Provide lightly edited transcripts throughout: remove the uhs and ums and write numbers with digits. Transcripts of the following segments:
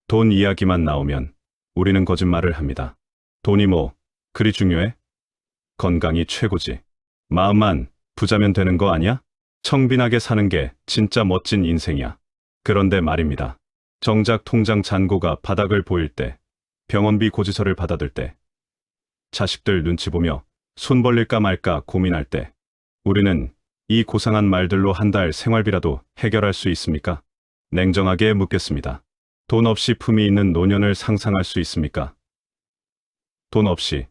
돈 이야기만 나오면 우리는 거짓말을 합니다. 돈이 뭐 그리 중요해? 건강이 최고지. 마음만 부자면 되는 거 아니야? 청빈하게 사는 게 진짜 멋진 인생이야. 그런데 말입니다. 정작 통장 잔고가 바닥을 보일 때, 병원비 고지서를 받아들 때, 자식들 눈치 보며 손 벌릴까 말까 고민할 때, 우리는 이 고상한 말들로 한 달 생활비라도 해결할 수 있습니까? 냉정하게 묻겠습니다. 돈 없이 품위 있는 노년을 상상할 수 있습니까? 돈 없이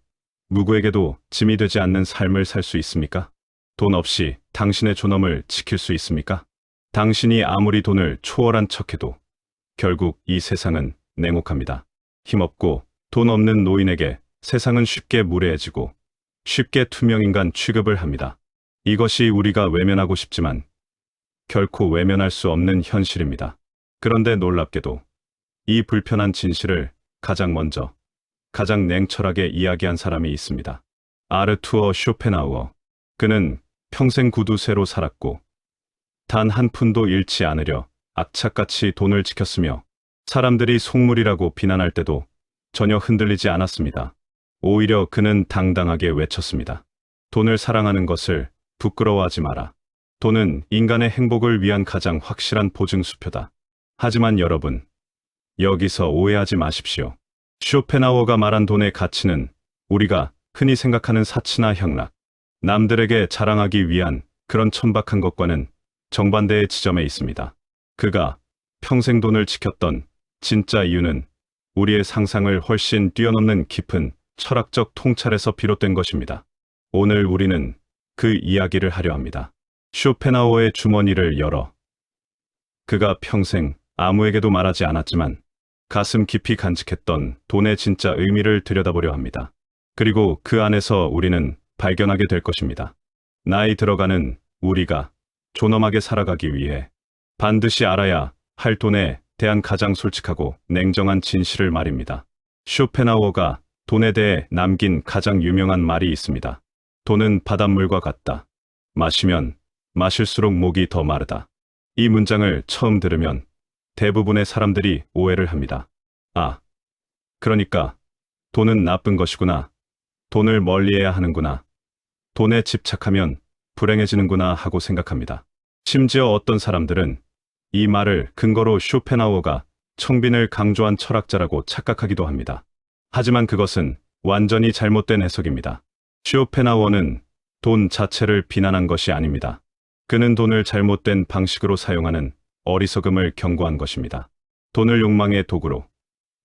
누구에게도 짐이 되지 않는 삶을 살 수 있습니까? 돈 없이 당신의 존엄을 지킬 수 있습니까? 당신이 아무리 돈을 초월한 척해도 결국 이 세상은 냉혹합니다. 힘없고 돈 없는 노인에게 세상은 쉽게 무례해지고 쉽게 투명인간 취급을 합니다. 이것이 우리가 외면하고 싶지만 결코 외면할 수 없는 현실입니다. 그런데 놀랍게도 이 불편한 진실을 가장 먼저, 가장 냉철하게 이야기한 사람이 있습니다. 아르투어 쇼펜하우어. 그는 평생 구두쇠로 살았고 단 한 푼도 잃지 않으려 악착같이 돈을 지켰으며 사람들이 속물이라고 비난할 때도 전혀 흔들리지 않았습니다. 오히려 그는 당당하게 외쳤습니다. 돈을 사랑하는 것을 부끄러워하지 마라. 돈은 인간의 행복을 위한 가장 확실한 보증수표다. 하지만 여러분, 여기서 오해하지 마십시오. 쇼펜하우어가 말한 돈의 가치는 우리가 흔히 생각하는 사치나 향락, 남들에게 자랑하기 위한 그런 천박한 것과는 정반대의 지점에 있습니다. 그가 평생 돈을 지켰던 진짜 이유는 우리의 상상을 훨씬 뛰어넘는 깊은 철학적 통찰에서 비롯된 것입니다. 오늘 우리는 그 이야기를 하려 합니다. 쇼펜하우어의 주머니를 열어 그가 평생 아무에게도 말하지 않았지만 가슴 깊이 간직했던 돈의 진짜 의미를 들여다보려 합니다. 그리고 그 안에서 우리는 발견하게 될 것입니다. 나이 들어가는 우리가 존엄하게 살아가기 위해 반드시 알아야 할 돈에 대한 가장 솔직하고 냉정한 진실을 말입니다. 쇼펜하우어가 돈에 대해 남긴 가장 유명한 말이 있습니다. 돈은 바닷물과 같다. 마시면 마실수록 목이 더 마르다. 이 문장을 처음 들으면 대부분의 사람들이 오해를 합니다. 아, 그러니까 돈은 나쁜 것이구나. 돈을 멀리해야 하는구나. 돈에 집착하면 불행해지는구나 하고 생각합니다. 심지어 어떤 사람들은 이 말을 근거로 쇼펜하우어가 청빈을 강조한 철학자라고 착각하기도 합니다. 하지만 그것은 완전히 잘못된 해석입니다. 쇼펜하우어는 돈 자체를 비난한 것이 아닙니다. 그는 돈을 잘못된 방식으로 사용하는 어리석음을 경고한 것입니다. 돈을 욕망의 도구로,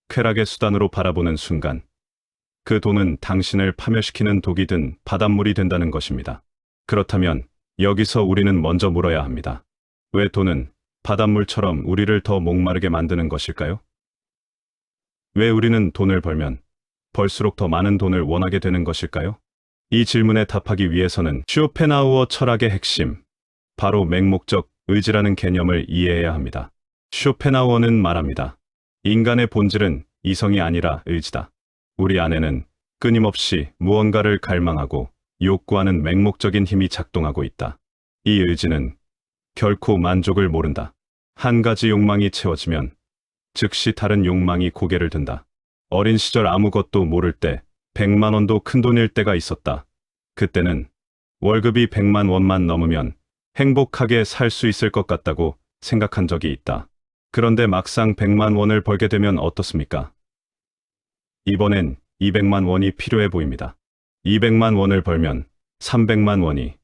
쾌락의 수단으로 바라보는 순간 그 돈은 당신을 파멸시키는 독이 든 바닷물이 된다는 것입니다. 그렇다면 여기서 우리는 먼저 물어야 합니다. 왜 돈은 바닷물처럼 우리를 더 목마르게 만드는 것일까요? 왜 우리는 돈을 벌면 벌수록 더 많은 돈을 원하게 되는 것일까요? 이 질문에 답하기 위해서는 쇼펜하우어 철학의 핵심, 바로 맹목적 의지라는 개념을 이해해야 합니다. 쇼펜하우어는 말합니다. 인간의 본질은 이성이 아니라 의지다. 우리 안에는 끊임없이 무언가를 갈망하고 욕구하는 맹목적인 힘이 작동하고 있다. 이 의지는 결코 만족을 모른다. 한 가지 욕망이 채워지면 즉시 다른 욕망이 고개를 든다. 어린 시절 아무것도 모를 때 100만 원도 큰돈일 때가 있었다. 그때는 월급이 100만 원만 넘으면 행복하게 살 수 있을 것 같다고 생각한 적이 있다. 그런데 막상 100만 원을 벌게 되면 어떻습니까? 이번엔 200만 원이 필요해 보입니다. 200만 원을 벌면 300만 원이,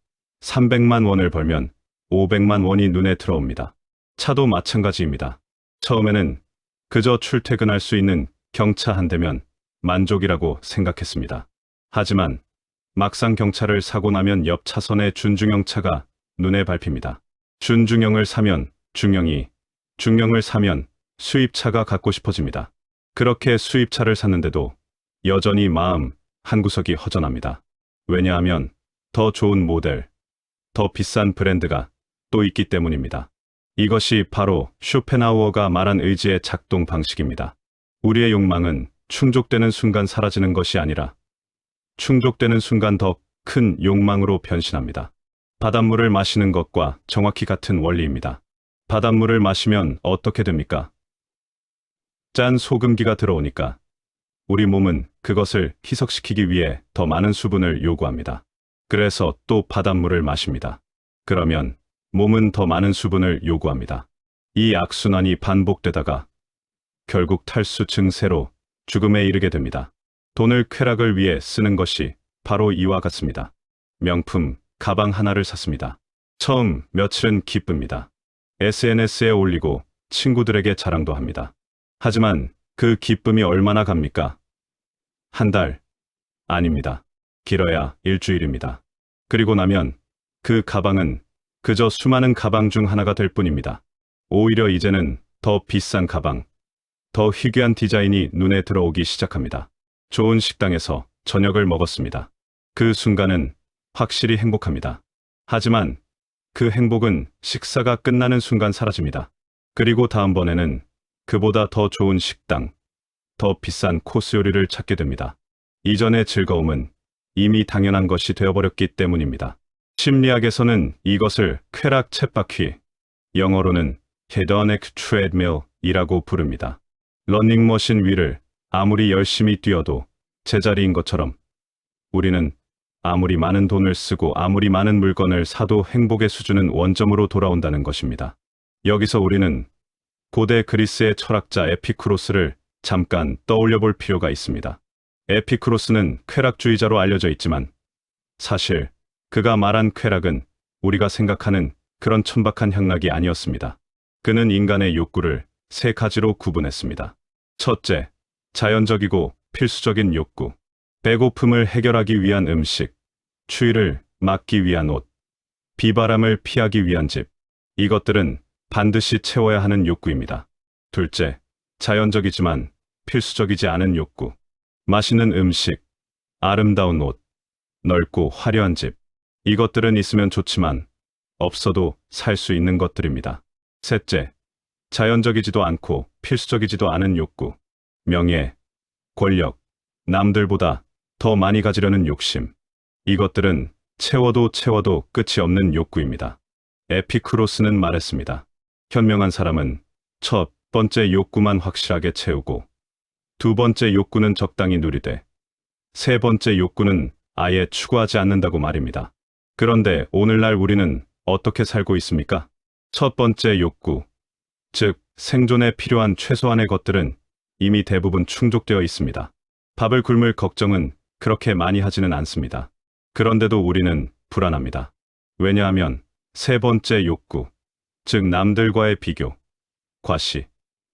300만 원을 벌면 500만 원이 눈에 들어옵니다. 차도 마찬가지입니다. 처음에는 그저 출퇴근할 수 있는 경차 한 대면 만족이라고 생각했습니다. 하지만 막상 경차를 사고 나면 옆 차선의 준중형 차가 눈에 밟힙니다. 준중형을 사면 중형이, 중형을 사면 수입차가 갖고 싶어집니다. 그렇게 수입차를 샀는데도 여전히 마음 한구석이 허전합니다. 왜냐하면 더 좋은 모델, 더 비싼 브랜드가 또 있기 때문입니다. 이것이 바로 쇼펜하우어가 말한 의지의 작동 방식입니다. 우리의 욕망은 충족되는 순간 사라지는 것이 아니라 충족되는 순간 더 큰 욕망으로 변신합니다. 바닷물을 마시는 것과 정확히 같은 원리입니다. 바닷물을 마시면 어떻게 됩니까? 짠 소금기가 들어오니까 우리 몸은 그것을 희석시키기 위해 더 많은 수분을 요구합니다. 그래서 또 바닷물을 마십니다. 그러면 몸은 더 많은 수분을 요구합니다. 이 악순환이 반복되다가 결국 탈수 증세로 죽음에 이르게 됩니다. 돈을 쾌락을 위해 쓰는 것이 바로 이와 같습니다. 명품 가방 하나를 샀습니다. 처음 며칠은 기쁩니다. SNS에 올리고 친구들에게 자랑도 합니다. 하지만 그 기쁨이 얼마나 갑니까? 한 달? 아닙니다. 길어야 일주일입니다. 그리고 나면 그 가방은 그저 수많은 가방 중 하나가 될 뿐입니다. 오히려 이제는 더 비싼 가방, 더 희귀한 디자인이 눈에 들어오기 시작합니다. 좋은 식당에서 저녁을 먹었습니다. 그 순간은 확실히 행복합니다. 하지만 그 행복은 식사가 끝나는 순간 사라집니다. 그리고 다음번에는 그보다 더 좋은 식당, 더 비싼 코스 요리를 찾게 됩니다. 이전의 즐거움은 이미 당연한 것이 되어버렸기 때문입니다. 심리학에서는 이것을 쾌락 쳇바퀴, 영어로는 hedonic treadmill이라고 부릅니다. 러닝머신 위를 아무리 열심히 뛰어도 제자리인 것처럼 우리는 아무리 많은 돈을 쓰고 아무리 많은 물건을 사도 행복의 수준은 원점으로 돌아온다는 것입니다. 여기서 우리는 고대 그리스의 철학자 에피쿠로스를 잠깐 떠올려 볼 필요가 있습니다. 에피쿠로스는 쾌락주의자로 알려져 있지만 사실 그가 말한 쾌락은 우리가 생각하는 그런 천박한 향락이 아니었습니다. 그는 인간의 욕구를 세 가지로 구분했습니다. 첫째, 자연적이고 필수적인 욕구. 배고픔을 해결하기 위한 음식, 추위를 막기 위한 옷, 비바람을 피하기 위한 집. 이것들은 반드시 채워야 하는 욕구입니다. 둘째, 자연적이지만 필수적이지 않은 욕구. 맛있는 음식, 아름다운 옷, 넓고 화려한 집. 이것들은 있으면 좋지만 없어도 살 수 있는 것들입니다. 셋째, 자연적이지도 않고 필수적이지도 않은 욕구. 명예, 권력, 남들보다 더 많이 가지려는 욕심. 이것들은 채워도 끝이 없는 욕구입니다. 에피쿠로스는 말했습니다. 현명한 사람은 첫 번째 욕구만 확실하게 채우고 두 번째 욕구는 적당히 누리되 세 번째 욕구는 아예 추구하지 않는다고 말입니다. 그런데 오늘날 우리는 어떻게 살고 있습니까? 첫 번째 욕구, 즉 생존에 필요한 최소한의 것들은 이미 대부분 충족되어 있습니다. 밥을 굶을 걱정은 그렇게 많이 하지는 않습니다. 그런데도 우리는 불안합니다. 왜냐하면 세 번째 욕구, 즉 남들과의 비교, 과시,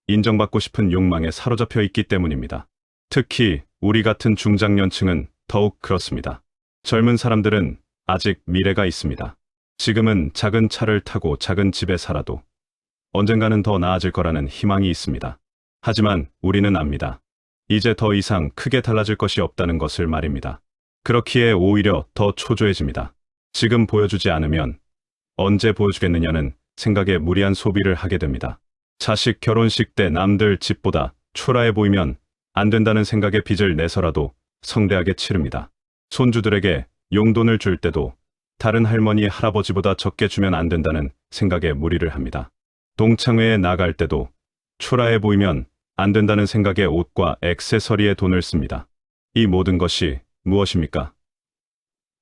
인정받고 싶은 욕망에 사로잡혀 있기 때문입니다. 특히 우리 같은 중장년층은 더욱 그렇습니다. 젊은 사람들은 아직 미래가 있습니다. 지금은 작은 차를 타고 작은 집에 살아도 언젠가는 더 나아질 거라는 희망이 있습니다. 하지만 우리는 압니다. 이제 더 이상 크게 달라질 것이 없다는 것을 말입니다. 그렇기에 오히려 더 초조해집니다. 지금 보여주지 않으면 언제 보여주겠느냐는 생각에 무리한 소비를 하게 됩니다. 자식 결혼식 때 남들 집보다 초라해 보이면 안 된다는 생각에 빚을 내서라도 성대하게 치릅니다. 손주들에게 용돈을 줄 때도 다른 할머니, 할아버지보다 적게 주면 안 된다는 생각에 무리를 합니다. 동창회에 나갈 때도 초라해 보이면 안 된다는 생각에 옷과 액세서리에 돈을 씁니다. 이 모든 것이 무엇입니까?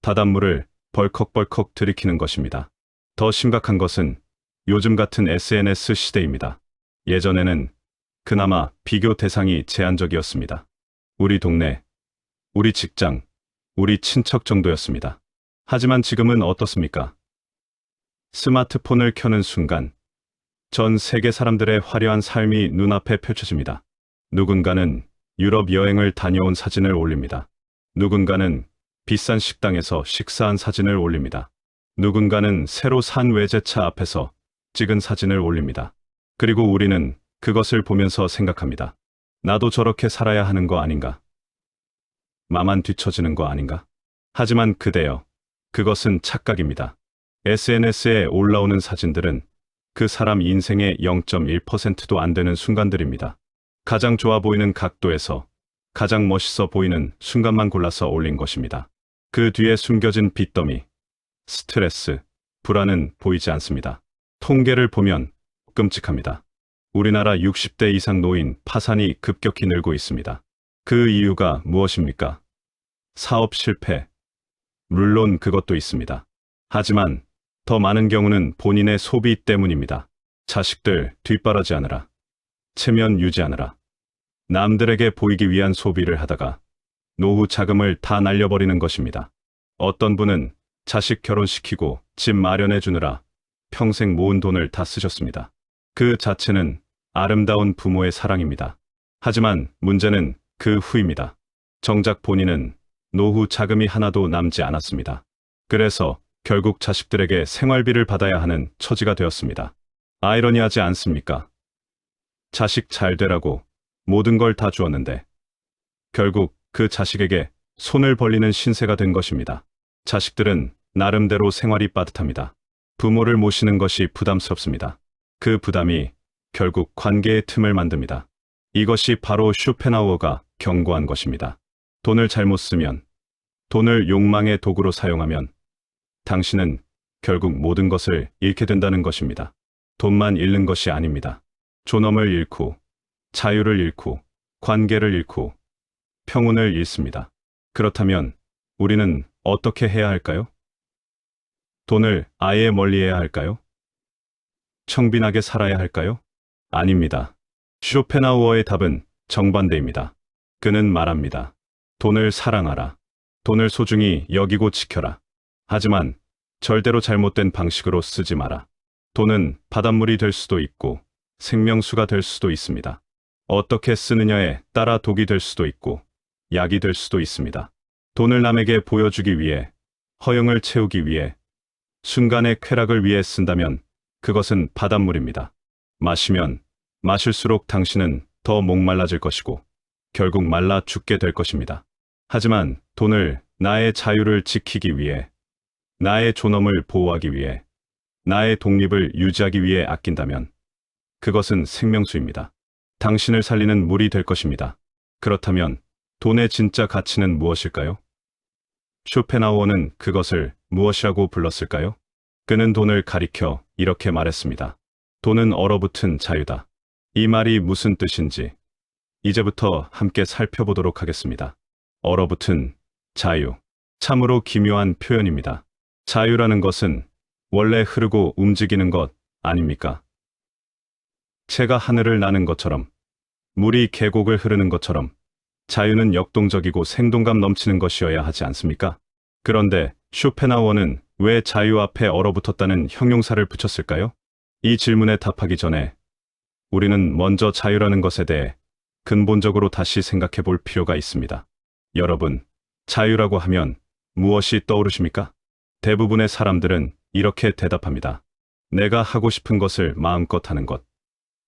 바닷물을 벌컥벌컥 들이키는 것입니다. 더 심각한 것은 요즘 같은 SNS 시대입니다. 예전에는 그나마 비교 대상이 제한적이었습니다. 우리 동네, 우리 직장, 우리 친척 정도였습니다. 하지만 지금은 어떻습니까? 스마트폰을 켜는 순간 전 세계 사람들의 화려한 삶이 눈앞에 펼쳐집니다. 누군가는 유럽 여행을 다녀온 사진을 올립니다. 누군가는 비싼 식당에서 식사한 사진을 올립니다. 누군가는 새로 산 외제차 앞에서 찍은 사진을 올립니다. 그리고 우리는 그것을 보면서 생각합니다. 나도 저렇게 살아야 하는 거 아닌가? 나만 뒤처지는 거 아닌가? 하지만 그대여, 그것은 착각입니다. SNS에 올라오는 사진들은 그 사람 인생의 0.1%도 안 되는 순간들입니다. 가장 좋아 보이는 각도에서 가장 멋있어 보이는 순간만 골라서 올린 것입니다. 그 뒤에 숨겨진 빚더미, 스트레스, 불안은 보이지 않습니다. 통계를 보면 끔찍합니다. 우리나라 60대 이상 노인 파산이 급격히 늘고 있습니다. 그 이유가 무엇입니까? 사업 실패. 물론 그것도 있습니다. 하지만 더 많은 경우는 본인의 소비 때문입니다. 자식들 뒷바라지하느라, 체면 유지하느라, 남들에게 보이기 위한 소비를 하다가 노후 자금을 다 날려버리는 것입니다. 어떤 분은 자식 결혼시키고 집 마련해 주느라 평생 모은 돈을 다 쓰셨습니다. 그 자체는 아름다운 부모의 사랑입니다. 하지만 문제는 그 후입니다. 정작 본인은 노후 자금이 하나도 남지 않았습니다. 그래서 결국 자식들에게 생활비를 받아야 하는 처지가 되었습니다. 아이러니하지 않습니까? 자식 잘 되라고 모든 걸 다 주었는데 결국 그 자식에게 손을 벌리는 신세가 된 것입니다. 자식들은 나름대로 생활이 빠듯합니다. 부모를 모시는 것이 부담스럽습니다. 그 부담이 결국 관계의 틈을 만듭니다. 이것이 바로 쇼펜하우어가 경고한 것입니다. 돈을 잘못 쓰면, 돈을 욕망의 도구로 사용하면 당신은 결국 모든 것을 잃게 된다는 것입니다. 돈만 잃는 것이 아닙니다. 존엄을 잃고, 자유를 잃고, 관계를 잃고, 평온을 잃습니다. 그렇다면 우리는 어떻게 해야 할까요? 돈을 아예 멀리해야 할까요? 청빈하게 살아야 할까요? 아닙니다. 쇼펜하우어의 답은 정반대입니다. 그는 말합니다. 돈을 사랑하라. 돈을 소중히 여기고 지켜라. 하지만 절대로 잘못된 방식으로 쓰지 마라. 돈은 바닷물이 될 수도 있고 생명수가 될 수도 있습니다. 어떻게 쓰느냐에 따라 독이 될 수도 있고 약이 될 수도 있습니다. 돈을 남에게 보여주기 위해, 허영을 채우기 위해, 순간의 쾌락을 위해 쓴다면 그것은 바닷물입니다. 마시면 마실수록 당신은 더 목말라질 것이고 결국 말라 죽게 될 것입니다. 하지만 돈을 나의 자유를 지키기 위해, 나의 존엄을 보호하기 위해, 나의 독립을 유지하기 위해 아낀다면 그것은 생명수입니다. 당신을 살리는 물이 될 것입니다. 그렇다면 돈의 진짜 가치는 무엇일까요? 쇼펜하우어는 그것을 무엇이라고 불렀을까요? 그는 돈을 가리켜 이렇게 말했습니다. 돈은 얼어붙은 자유다. 이 말이 무슨 뜻인지 이제부터 함께 살펴보도록 하겠습니다. 얼어붙은 자유. 참으로 기묘한 표현입니다. 자유라는 것은 원래 흐르고 움직이는 것 아닙니까? 새가 하늘을 나는 것처럼, 물이 계곡을 흐르는 것처럼 자유는 역동적이고 생동감 넘치는 것이어야 하지 않습니까? 그런데 쇼펜하우어는 왜 자유 앞에 얼어붙었다는 형용사를 붙였을까요? 이 질문에 답하기 전에 우리는 먼저 자유라는 것에 대해 근본적으로 다시 생각해 볼 필요가 있습니다. 여러분, 자유라고 하면 무엇이 떠오르십니까? 대부분의 사람들은 이렇게 대답합니다. 내가 하고 싶은 것을 마음껏 하는 것.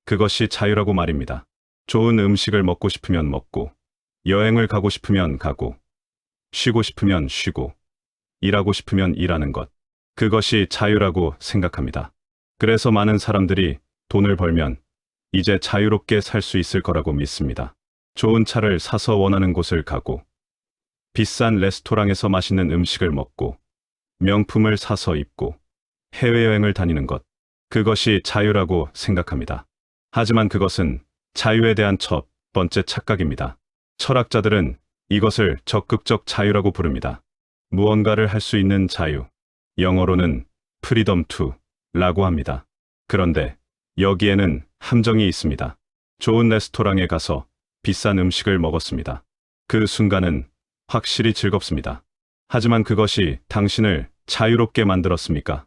그것이 자유라고 말입니다. 좋은 음식을 먹고 싶으면 먹고, 여행을 가고 싶으면 가고, 쉬고 싶으면 쉬고, 일하고 싶으면 일하는 것. 그것이 자유라고 생각합니다. 그래서 많은 사람들이 돈을 벌면 이제 자유롭게 살 수 있을 거라고 믿습니다. 좋은 차를 사서 원하는 곳을 가고, 비싼 레스토랑에서 맛있는 음식을 먹고, 명품을 사서 입고, 해외여행을 다니는 것. 그것이 자유라고 생각합니다. 하지만 그것은 자유에 대한 첫 번째 착각입니다. 철학자들은 이것을 적극적 자유라고 부릅니다. 무언가를 할 수 있는 자유. 영어로는 freedom to라고 합니다. 그런데 여기에는 함정이 있습니다. 좋은 레스토랑에 가서 비싼 음식을 먹었습니다. 그 순간은 확실히 즐겁습니다. 하지만 그것이 당신을 자유롭게 만들었습니까?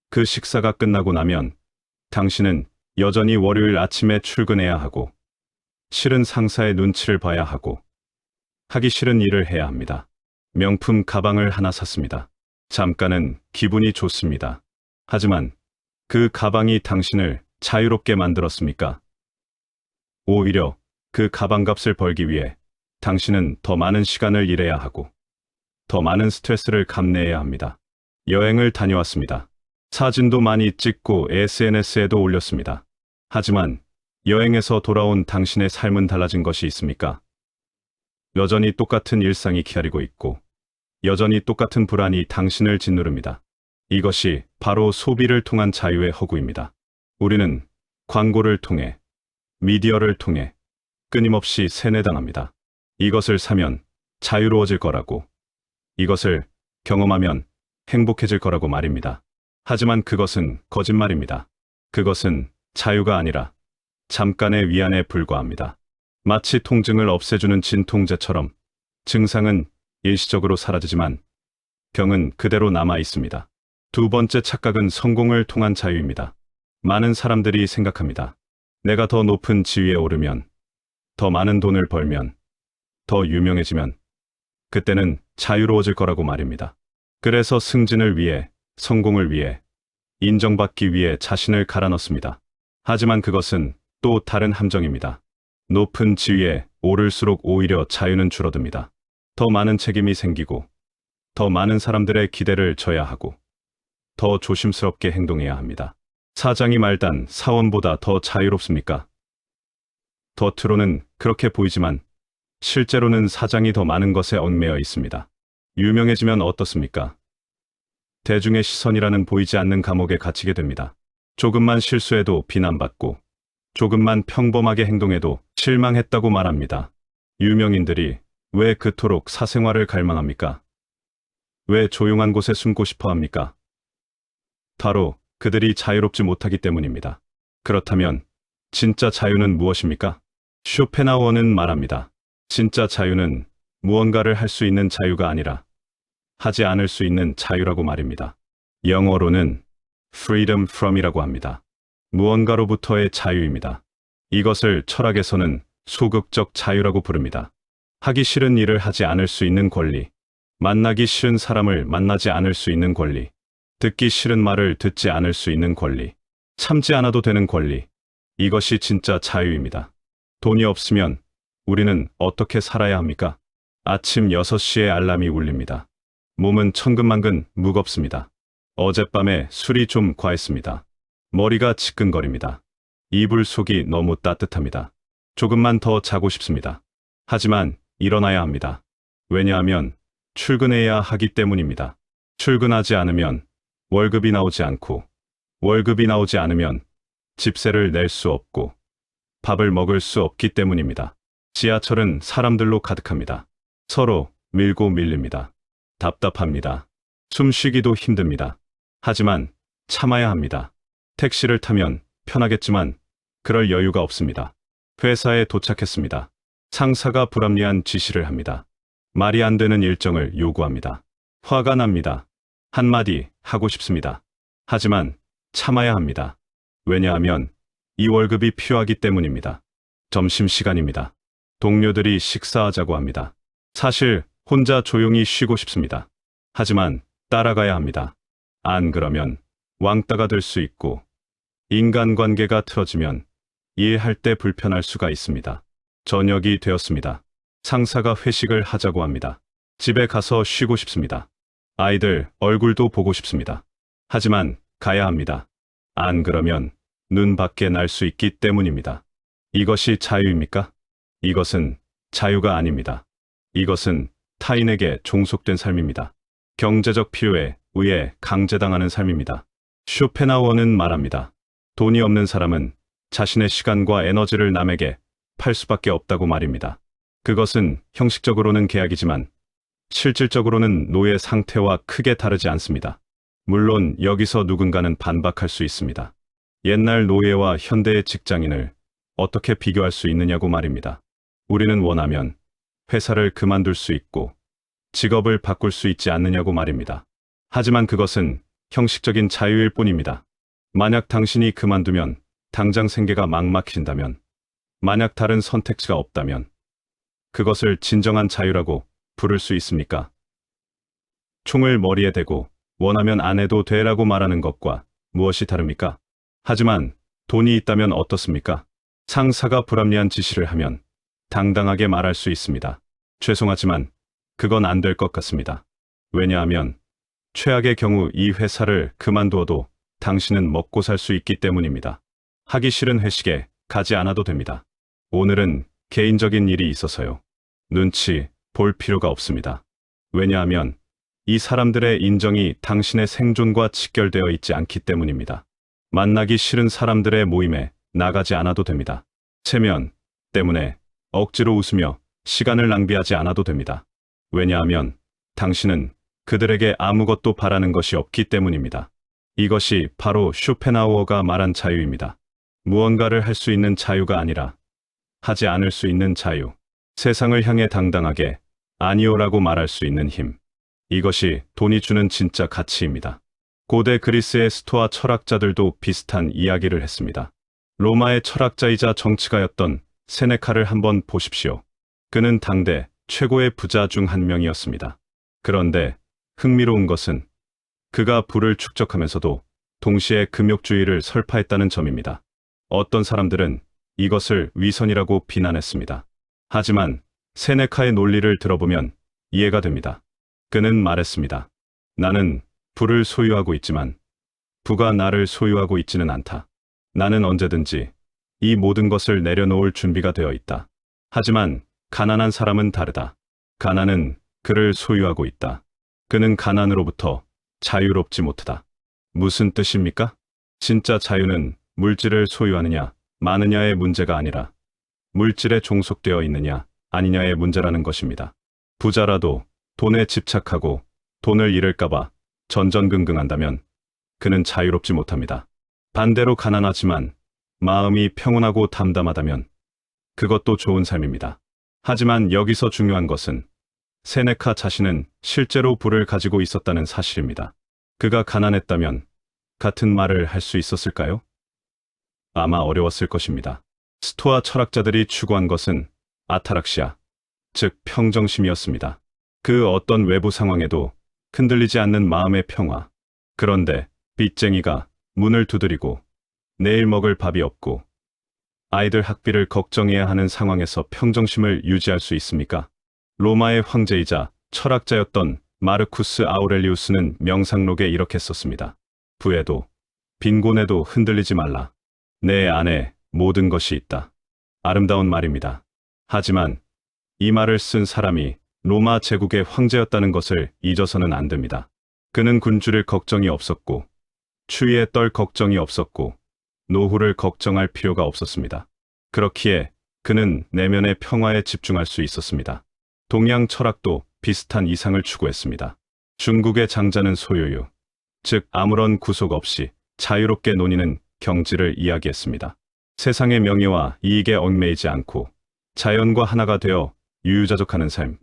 그 식사가 끝나고 나면 당신은 여전히 월요일 아침에 출근해야 하고, 싫은 상사의 눈치를 봐야 하고, 하기 싫은 일을 해야 합니다. 명품 가방을 하나 샀습니다. 잠깐은 기분이 좋습니다. 하지만 그 가방이 당신을 자유롭게 만들었습니까? 오히려 그 가방값을 벌기 위해 당신은 더 많은 시간을 일해야 하고, 더 많은 스트레스를 감내해야 합니다. 여행을 다녀왔습니다. 사진도 많이 찍고 SNS에도 올렸습니다. 하지만 여행에서 돌아온 당신의 삶은 달라진 것이 있습니까? 여전히 똑같은 일상이 기다리고 있고, 여전히 똑같은 불안이 당신을 짓누릅니다. 이것이 바로 소비를 통한 자유의 허구입니다. 우리는 광고를 통해, 미디어를 통해 끊임없이 세뇌당합니다. 이것을 사면 자유로워질 거라고, 이것을 경험하면 행복해질 거라고 말입니다. 하지만 그것은 거짓말입니다. 그것은 자유가 아니라 잠깐의 위안에 불과합니다. 마치 통증을 없애주는 진통제처럼 증상은 일시적으로 사라지지만 병은 그대로 남아 있습니다. 두 번째 착각은 성공을 통한 자유입니다. 많은 사람들이 생각합니다. 내가 더 높은 지위에 오르면, 더 많은 돈을 벌면, 더 유명해지면 그때는 자유로워질 거라고 말입니다. 그래서 승진을 위해, 성공을 위해, 인정받기 위해 자신을 갈아넣습니다. 하지만 그것은 또 다른 함정입니다. 높은 지위에 오를수록 오히려 자유는 줄어듭니다. 더 많은 책임이 생기고, 더 많은 사람들의 기대를 져야 하고, 더 조심스럽게 행동해야 합니다. 사장이 말단 사원보다 더 자유롭습니까? 겉으로는 그렇게 보이지만 실제로는 사장이 더 많은 것에 얽매여 있습니다. 유명해지면 어떻습니까? 대중의 시선이라는 보이지 않는 감옥에 갇히게 됩니다. 조금만 실수해도 비난받고, 조금만 평범하게 행동해도 실망했다고 말합니다. 유명인들이 왜 그토록 사생활을 갈망합니까? 왜 조용한 곳에 숨고 싶어 합니까? 바로 그들이 자유롭지 못하기 때문입니다. 그렇다면 진짜 자유는 무엇입니까? 쇼펜하우어는 말합니다. 진짜 자유는 무언가를 할 수 있는 자유가 아니라 하지 않을 수 있는 자유라고 말입니다. 영어로는 freedom from이라고 합니다. 무언가로부터의 자유입니다. 이것을 철학에서는 소극적 자유라고 부릅니다. 하기 싫은 일을 하지 않을 수 있는 권리, 만나기 싫은 사람을 만나지 않을 수 있는 권리, 듣기 싫은 말을 듣지 않을 수 있는 권리, 참지 않아도 되는 권리, 이것이 진짜 자유입니다. 돈이 없으면 우리는 어떻게 살아야 합니까? 아침 6시에 알람이 울립니다. 몸은 천근만근 무겁습니다. 어젯밤에 술이 좀 과했습니다. 머리가 지끈거립니다. 이불 속이 너무 따뜻합니다. 조금만 더 자고 싶습니다. 하지만 일어나야 합니다. 왜냐하면 출근해야 하기 때문입니다. 출근하지 않으면 월급이 나오지 않고, 월급이 나오지 않으면 집세를 낼 수 없고, 밥을 먹을 수 없기 때문입니다. 지하철은 사람들로 가득합니다. 서로 밀고 밀립니다. 답답합니다. 숨쉬기도 힘듭니다. 하지만 참아야 합니다. 택시를 타면 편하겠지만 그럴 여유가 없습니다. 회사에 도착했습니다. 상사가 불합리한 지시를 합니다. 말이 안 되는 일정을 요구합니다. 화가 납니다. 한마디 하고 싶습니다. 하지만 참아야 합니다. 왜냐하면 이 월급이 필요하기 때문입니다. 점심시간입니다. 동료들이 식사하자고 합니다. 사실 혼자 조용히 쉬고 싶습니다. 하지만 따라가야 합니다. 안 그러면 왕따가 될 수 있고, 인간관계가 틀어지면 일할 때 불편할 수가 있습니다. 저녁이 되었습니다. 상사가 회식을 하자고 합니다. 집에 가서 쉬고 싶습니다. 아이들 얼굴도 보고 싶습니다. 하지만 가야 합니다. 안 그러면 눈 밖에 날 수 있기 때문입니다. 이것이 자유입니까? 이것은 자유가 아닙니다. 이것은 타인에게 종속된 삶입니다. 경제적 필요에 의해 강제당하는 삶입니다. 쇼펜하우어는 말합니다. 돈이 없는 사람은 자신의 시간과 에너지를 남에게 팔 수밖에 없다고 말입니다. 그것은 형식적으로는 계약이지만 실질적으로는 노예 상태와 크게 다르지 않습니다. 물론 여기서 누군가는 반박할 수 있습니다. 옛날 노예와 현대의 직장인을 어떻게 비교할 수 있느냐고 말입니다. 우리는 원하면 회사를 그만둘 수 있고 직업을 바꿀 수 있지 않느냐고 말입니다. 하지만 그것은 형식적인 자유일 뿐입니다. 만약 당신이 그만두면 당장 생계가 막막해진다면, 만약 다른 선택지가 없다면 그것을 진정한 자유라고 부를 수 있습니까? 총을 머리에 대고 원하면 안 해도 돼라고 말하는 것과 무엇이 다릅니까? 하지만 돈이 있다면 어떻습니까? 상사가 불합리한 지시를 하면 당당하게 말할 수 있습니다. 죄송하지만 그건 안 될 것 같습니다. 왜냐하면 최악의 경우 이 회사를 그만두어도 당신은 먹고 살 수 있기 때문입니다. 하기 싫은 회식에 가지 않아도 됩니다. 오늘은 개인적인 일이 있어서요. 눈치 볼 필요가 없습니다. 왜냐하면 이 사람들의 인정이 당신의 생존과 직결되어 있지 않기 때문입니다. 만나기 싫은 사람들의 모임에 나가지 않아도 됩니다. 체면 때문에 억지로 웃으며 시간을 낭비하지 않아도 됩니다. 왜냐하면 당신은 그들에게 아무것도 바라는 것이 없기 때문입니다. 이것이 바로 쇼펜하우어가 말한 자유입니다. 무언가를 할 수 있는 자유가 아니라 하지 않을 수 있는 자유. 세상을 향해 당당하게 아니오라고 말할 수 있는 힘. 이것이 돈이 주는 진짜 가치입니다. 고대 그리스의 스토아 철학자들도 비슷한 이야기를 했습니다. 로마의 철학자이자 정치가였던 세네카를 한번 보십시오. 그는 당대 최고의 부자 중 한 명이었습니다. 그런데 흥미로운 것은 그가 부를 축적하면서도 동시에 금욕주의를 설파했다는 점입니다. 어떤 사람들은 이것을 위선이라고 비난했습니다. 하지만 세네카의 논리를 들어보면 이해가 됩니다. 그는 말했습니다. 나는 부를 소유하고 있지만 부가 나를 소유하고 있지는 않다. 나는 언제든지 이 모든 것을 내려놓을 준비가 되어 있다. 하지만 가난한 사람은 다르다. 가난은 그를 소유하고 있다. 그는 가난으로부터 자유롭지 못하다. 무슨 뜻입니까? 진짜 자유는 물질을 소유하느냐, 마느냐의 문제가 아니라 물질에 종속되어 있느냐, 아니냐의 문제라는 것입니다. 부자라도 돈에 집착하고 돈을 잃을까봐 전전긍긍한다면 그는 자유롭지 못합니다. 반대로 가난하지만 마음이 평온하고 담담하다면 그것도 좋은 삶입니다. 하지만 여기서 중요한 것은 세네카 자신은 실제로 부를 가지고 있었다는 사실입니다. 그가 가난했다면 같은 말을 할 수 있었을까요? 아마 어려웠을 것입니다. 스토아 철학자들이 추구한 것은 아타락시아, 즉 평정심이었습니다. 그 어떤 외부 상황에도 흔들리지 않는 마음의 평화. 그런데 빚쟁이가 문을 두드리고 내일 먹을 밥이 없고 아이들 학비를 걱정해야 하는 상황에서 평정심을 유지할 수 있습니까? 로마의 황제이자 철학자였던 마르쿠스 아우렐리우스는 명상록에 이렇게 썼습니다. 부에도 빈곤에도 흔들리지 말라. 내 안에 모든 것이 있다. 아름다운 말입니다. 하지만 이 말을 쓴 사람이 로마 제국의 황제였다는 것을 잊어서는 안 됩니다. 그는 군주를 걱정이 없었고 추위에 떨 걱정이 없었고 노후를 걱정할 필요가 없었습니다. 그렇기에 그는 내면의 평화에 집중할 수 있었습니다. 동양 철학도 비슷한 이상을 추구했습니다. 중국의 장자는 소유유, 즉 아무런 구속 없이 자유롭게 논의는 경지를 이야기했습니다. 세상의 명예와 이익에 얽매이지 않고 자연과 하나가 되어 유유자적하는 삶.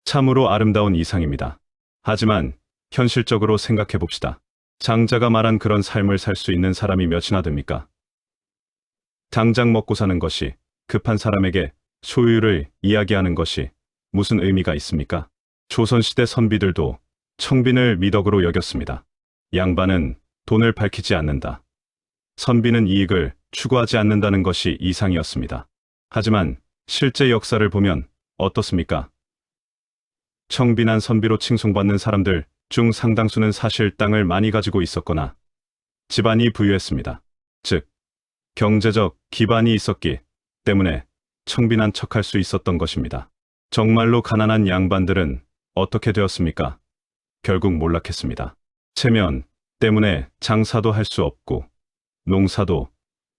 참으로 아름다운 이상입니다. 하지만 현실적으로 생각해 봅시다. 장자가 말한 그런 삶을 살 수 있는 사람이 몇이나 됩니까? 당장 먹고 사는 것이 급한 사람에게 소유를 이야기하는 것이 무슨 의미가 있습니까? 조선시대 선비들도 청빈을 미덕으로 여겼습니다. 양반은 돈을 밝히지 않는다. 선비는 이익을 추구하지 않는다는 것이 이상이었습니다. 하지만 실제 역사를 보면 어떻습니까? 청빈한 선비로 칭송받는 사람들 중 상당수는 사실 땅을 많이 가지고 있었거나 집안이 부유했습니다. 즉, 경제적 기반이 있었기 때문에 청빈한 척할 수 있었던 것입니다. 정말로 가난한 양반들은 어떻게 되었습니까? 결국 몰락했습니다. 체면 때문에 장사도 할 수 없고 농사도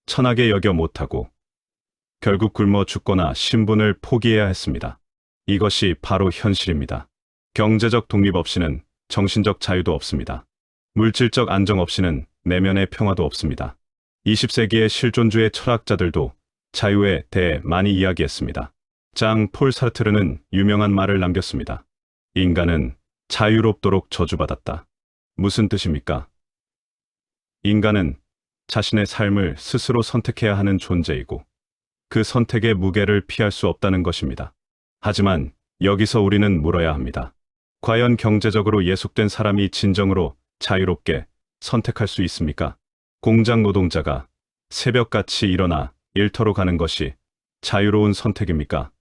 천하게 여겨 못하고 결국 굶어 죽거나 신분을 포기해야 했습니다. 이것이 바로 현실입니다. 경제적 독립 없이는 정신적 자유도 없습니다. 물질적 안정 없이는 내면의 평화도 없습니다. 20세기의 실존주의 철학자들도 자유에 대해 많이 이야기했습니다. 장 폴 사르트르는 유명한 말을 남겼습니다. 인간은 자유롭도록 저주받았다. 무슨 뜻입니까? 인간은 자신의 삶을 스스로 선택해야 하는 존재이고 그 선택의 무게를 피할 수 없다는 것입니다. 하지만 여기서 우리는 물어야 합니다. 과연 경제적으로 예속된 사람이 진정으로 자유롭게 선택할 수 있습니까? 공장 노동자가 새벽같이 일어나 일터로 가는 것이 자유로운 선택입니까?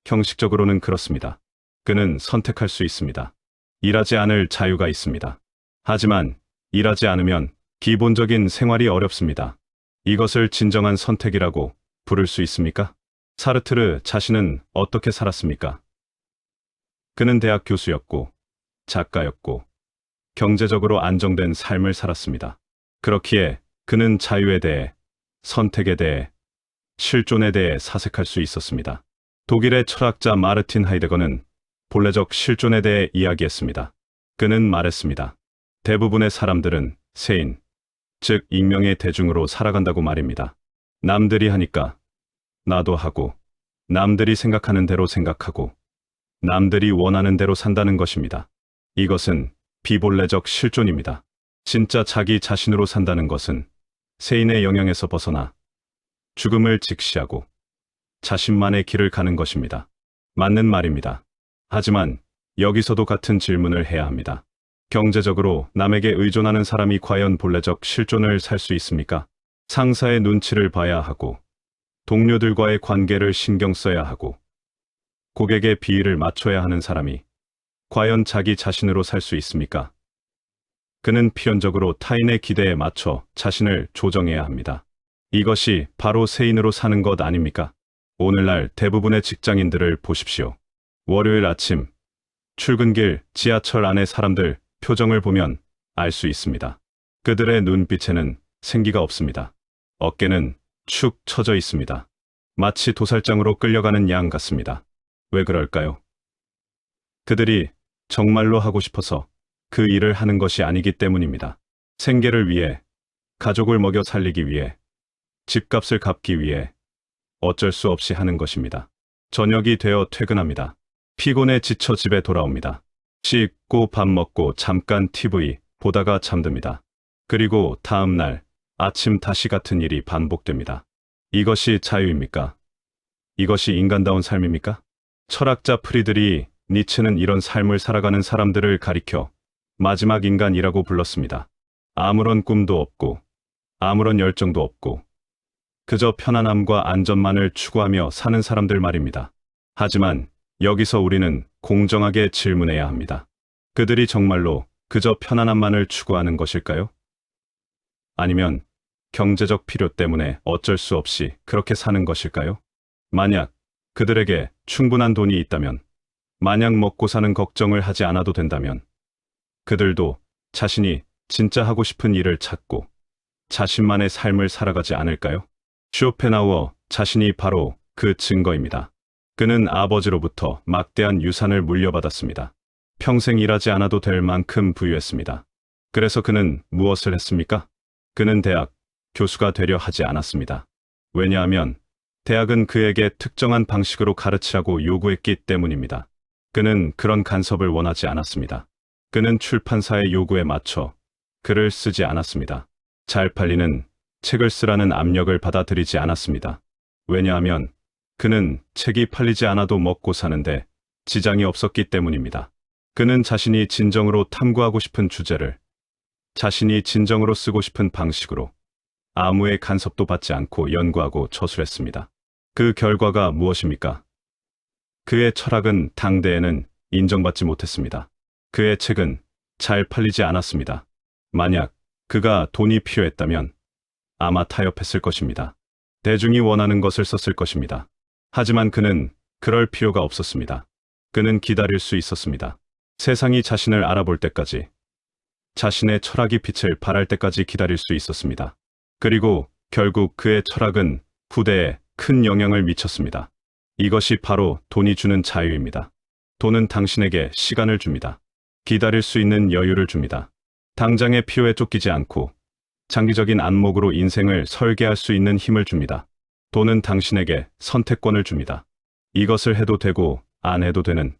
형식적으로는 그렇습니다. 그는 선택할 수 있습니다. 일하지 않을 자유가 있습니다. 하지만 일하지 않으면 기본적인 생활이 어렵습니다. 이것을 진정한 선택이라고 부를 수 있습니까? 사르트르 자신은 어떻게 살았습니까? 그는 대학 교수였고 작가였고 경제적으로 안정된 삶을 살았습니다. 그렇기에 그는 자유에 대해 선택에 대해, 실존에 대해 사색할 수 있었습니다. 독일의 철학자 마르틴 하이데거는 본래적 실존에 대해 이야기했습니다. 그는 말했습니다. 대부분의 사람들은 세인, 즉 익명의 대중으로 살아간다고 말입니다. 남들이 하니까 나도 하고, 남들이 생각하는 대로 생각하고, 남들이 원하는 대로 산다는 것입니다. 이것은 비본래적 실존입니다. 진짜 자기 자신으로 산다는 것은 세인의 영향에서 벗어나 죽음을 직시하고 자신만의 길을 가는 것입니다. 맞는 말입니다. 하지만 여기서도 같은 질문을 해야 합니다. 경제적으로 남에게 의존하는 사람이 과연 본래적 실존을 살 수 있습니까? 상사의 눈치를 봐야 하고, 동료들과의 관계를 신경 써야 하고, 고객의 비위를 맞춰야 하는 사람이 과연 자기 자신으로 살 수 있습니까? 그는 필연적으로 타인의 기대에 맞춰 자신을 조정해야 합니다. 이것이 바로 세인으로 사는 것 아닙니까? 오늘날 대부분의 직장인들을 보십시오. 월요일 아침, 출근길, 지하철 안의 사람들 표정을 보면 알 수 있습니다. 그들의 눈빛에는 생기가 없습니다. 어깨는 축 처져 있습니다. 마치 도살장으로 끌려가는 양 같습니다. 왜 그럴까요? 그들이 정말로 하고 싶어서 그 일을 하는 것이 아니기 때문입니다. 생계를 위해, 가족을 먹여 살리기 위해, 집값을 갚기 위해 어쩔 수 없이 하는 것입니다. 저녁이 되어 퇴근합니다. 피곤해 지쳐 집에 돌아옵니다. 씻고 밥 먹고 잠깐 TV 보다가 잠듭니다. 그리고 다음 날 아침 다시 같은 일이 반복됩니다. 이것이 자유입니까? 이것이 인간다운 삶입니까? 철학자 프리드리 니츠는 이런 삶을 살아가는 사람들을 가리켜 마지막 인간이라고 불렀습니다. 아무런 꿈도 없고, 아무런 열정도 없고, 그저 편안함과 안전만을 추구하며 사는 사람들 말입니다. 하지만 여기서 우리는 공정하게 질문해야 합니다. 그들이 정말로 그저 편안함만을 추구하는 것일까요? 아니면 경제적 필요 때문에 어쩔 수 없이 그렇게 사는 것일까요? 만약 그들에게 충분한 돈이 있다면, 마냥 먹고 사는 걱정을 하지 않아도 된다면, 그들도 자신이 진짜 하고 싶은 일을 찾고 자신만의 삶을 살아가지 않을까요? 쇼펜하우어 자신이 바로 그 증거입니다. 그는 아버지로부터 막대한 유산을 물려받았습니다. 평생 일하지 않아도 될 만큼 부유했습니다. 그래서 그는 무엇을 했습니까? 그는 대학 교수가 되려 하지 않았습니다. 왜냐하면 대학은 그에게 특정한 방식으로 가르치라고 요구했기 때문입니다. 그는 그런 간섭을 원하지 않았습니다. 그는 출판사의 요구에 맞춰 글을 쓰지 않았습니다. 잘 팔리는 책을 쓰라는 압력을 받아들이지 않았습니다. 왜냐하면 그는 책이 팔리지 않아도 먹고 사는데 지장이 없었기 때문입니다. 그는 자신이 진정으로 탐구하고 싶은 주제를 자신이 진정으로 쓰고 싶은 방식으로 아무의 간섭도 받지 않고 연구하고 저술했습니다. 그 결과가 무엇입니까? 그의 철학은 당대에는 인정받지 못했습니다. 그의 책은 잘 팔리지 않았습니다. 만약 그가 돈이 필요했다면 아마 타협했을 것입니다. 대중이 원하는 것을 썼을 것입니다. 하지만 그는 그럴 필요가 없었습니다. 그는 기다릴 수 있었습니다. 세상이 자신을 알아볼 때까지, 자신의 철학이 빛을 발할 때까지 기다릴 수 있었습니다. 그리고 결국 그의 철학은 후대에 큰 영향을 미쳤습니다. 이것이 바로 돈이 주는 자유입니다. 돈은 당신에게 시간을 줍니다. 기다릴 수 있는 여유를 줍니다. 당장의 필요에 쫓기지 않고 장기적인 안목으로 인생을 설계할 수 있는 힘을 줍니다. 돈은 당신에게 선택권을 줍니다. 이것을 해도 되고 안 해도 되는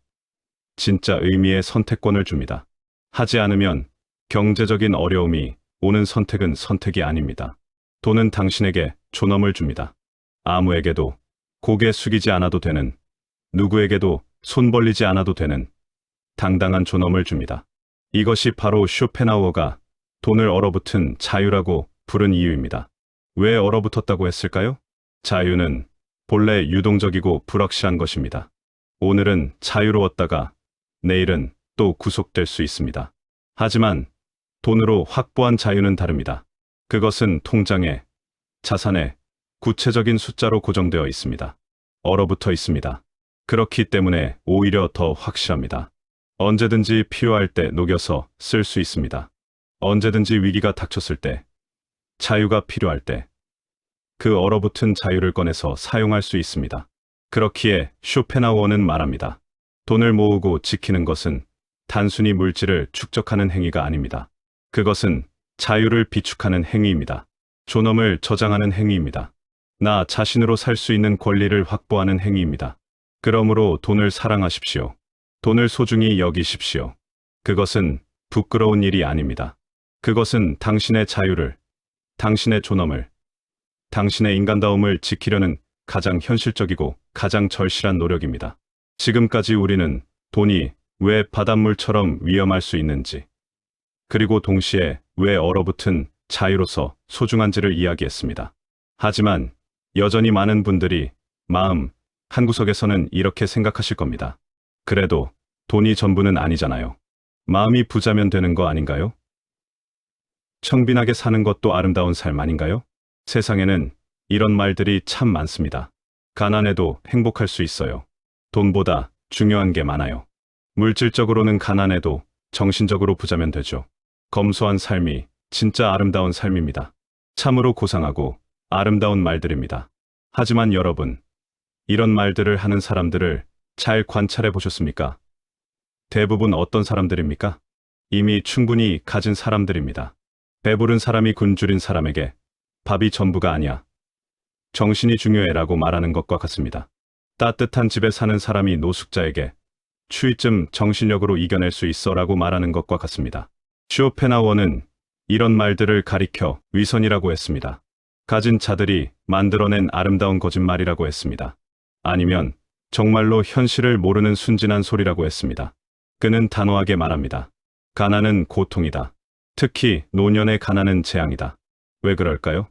진짜 의미의 선택권을 줍니다. 하지 않으면 경제적인 어려움이 오는 선택은 선택이 아닙니다. 돈은 당신에게 존엄을 줍니다. 아무에게도 고개 숙이지 않아도 되는, 누구에게도 손 벌리지 않아도 되는 당당한 존엄을 줍니다. 이것이 바로 쇼펜하우어가 돈을 얼어붙은 자유라고 부른 이유입니다. 왜 얼어붙었다고 했을까요? 자유는 본래 유동적이고 불확실한 것입니다. 오늘은 자유로웠다가 내일은 또 구속될 수 있습니다. 하지만 돈으로 확보한 자유는 다릅니다. 그것은 통장에, 자산에 구체적인 숫자로 고정되어 있습니다. 얼어붙어 있습니다. 그렇기 때문에 오히려 더 확실합니다. 언제든지 필요할 때 녹여서 쓸 수 있습니다. 언제든지 위기가 닥쳤을 때, 자유가 필요할 때, 그 얼어붙은 자유를 꺼내서 사용할 수 있습니다. 그렇기에 쇼펜하우어는 말합니다. 돈을 모으고 지키는 것은 단순히 물질을 축적하는 행위가 아닙니다. 그것은 자유를 비축하는 행위입니다. 존엄을 저장하는 행위입니다. 나 자신으로 살 수 있는 권리를 확보하는 행위입니다. 그러므로 돈을 사랑하십시오. 돈을 소중히 여기십시오. 그것은 부끄러운 일이 아닙니다. 그것은 당신의 자유를, 당신의 존엄을, 당신의 인간다움을 지키려는 가장 현실적이고 가장 절실한 노력입니다. 지금까지 우리는 돈이 왜 바닷물처럼 위험할 수 있는지, 그리고 동시에 왜 얼어붙은 자유로서 소중한지를 이야기했습니다. 하지만 여전히 많은 분들이 마음 한구석에서는 이렇게 생각하실 겁니다. 그래도 돈이 전부는 아니잖아요. 마음이 부자면 되는 거 아닌가요? 청빈하게 사는 것도 아름다운 삶 아닌가요? 세상에는 이런 말들이 참 많습니다. 가난해도 행복할 수 있어요. 돈보다 중요한 게 많아요. 물질적으로는 가난해도 정신적으로 부자면 되죠. 검소한 삶이 진짜 아름다운 삶입니다. 참으로 고상하고 아름다운 말들입니다. 하지만 여러분, 이런 말들을 하는 사람들을 잘 관찰해 보셨습니까? 대부분 어떤 사람들입니까? 이미 충분히 가진 사람들입니다. 배부른 사람이 굶주린 사람에게 밥이 전부가 아니야. 정신이 중요해라고 말하는 것과 같습니다. 따뜻한 집에 사는 사람이 노숙자에게 추위쯤 정신력으로 이겨낼 수 있어라고 말하는 것과 같습니다. 쇼펜하우어는 이런 말들을 가리켜 위선이라고 했습니다. 가진 자들이 만들어낸 아름다운 거짓말이라고 했습니다. 아니면 정말로 현실을 모르는 순진한 소리라고 했습니다. 그는 단호하게 말합니다. 가난은 고통이다. 특히 노년의 가난은 재앙이다. 왜 그럴까요?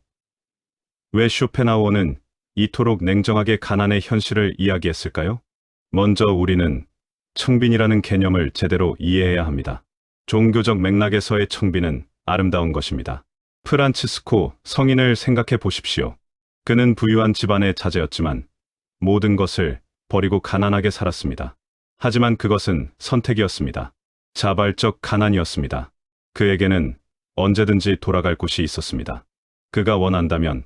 왜 쇼펜하우어는 이토록 냉정하게 가난의 현실을 이야기했을까요? 먼저 우리는 청빈이라는 개념을 제대로 이해해야 합니다. 종교적 맥락에서의 청빈은 아름다운 것입니다. 프란치스코 성인을 생각해 보십시오. 그는 부유한 집안의 자제였지만 모든 것을 버리고 가난하게 살았습니다. 하지만 그것은 선택이었습니다. 자발적 가난이었습니다. 그에게는 언제든지 돌아갈 곳이 있었습니다. 그가 원한다면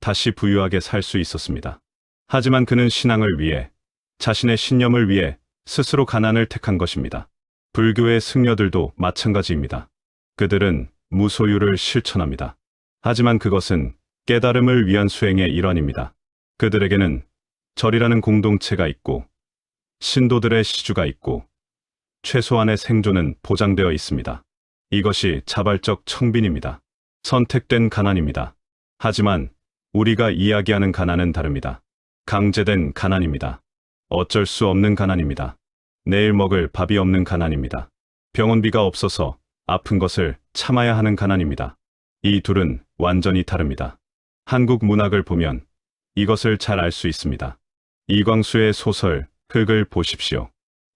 다시 부유하게 살 수 있었습니다. 하지만 그는 신앙을 위해, 자신의 신념을 위해 스스로 가난을 택한 것입니다. 불교의 승려들도 마찬가지입니다. 그들은 무소유를 실천합니다. 하지만 그것은 깨달음을 위한 수행의 일환입니다. 그들에게는 절이라는 공동체가 있고 신도들의 시주가 있고 최소한의 생존은 보장되어 있습니다. 이것이 자발적 청빈입니다. 선택된 가난입니다. 하지만 우리가 이야기하는 가난은 다릅니다. 강제된 가난입니다. 어쩔 수 없는 가난입니다. 내일 먹을 밥이 없는 가난입니다. 병원비가 없어서 아픈 것을 참아야 하는 가난입니다. 이 둘은 완전히 다릅니다. 한국 문학을 보면 이것을 잘 알 수 있습니다. 이광수의 소설 흙을 보십시오.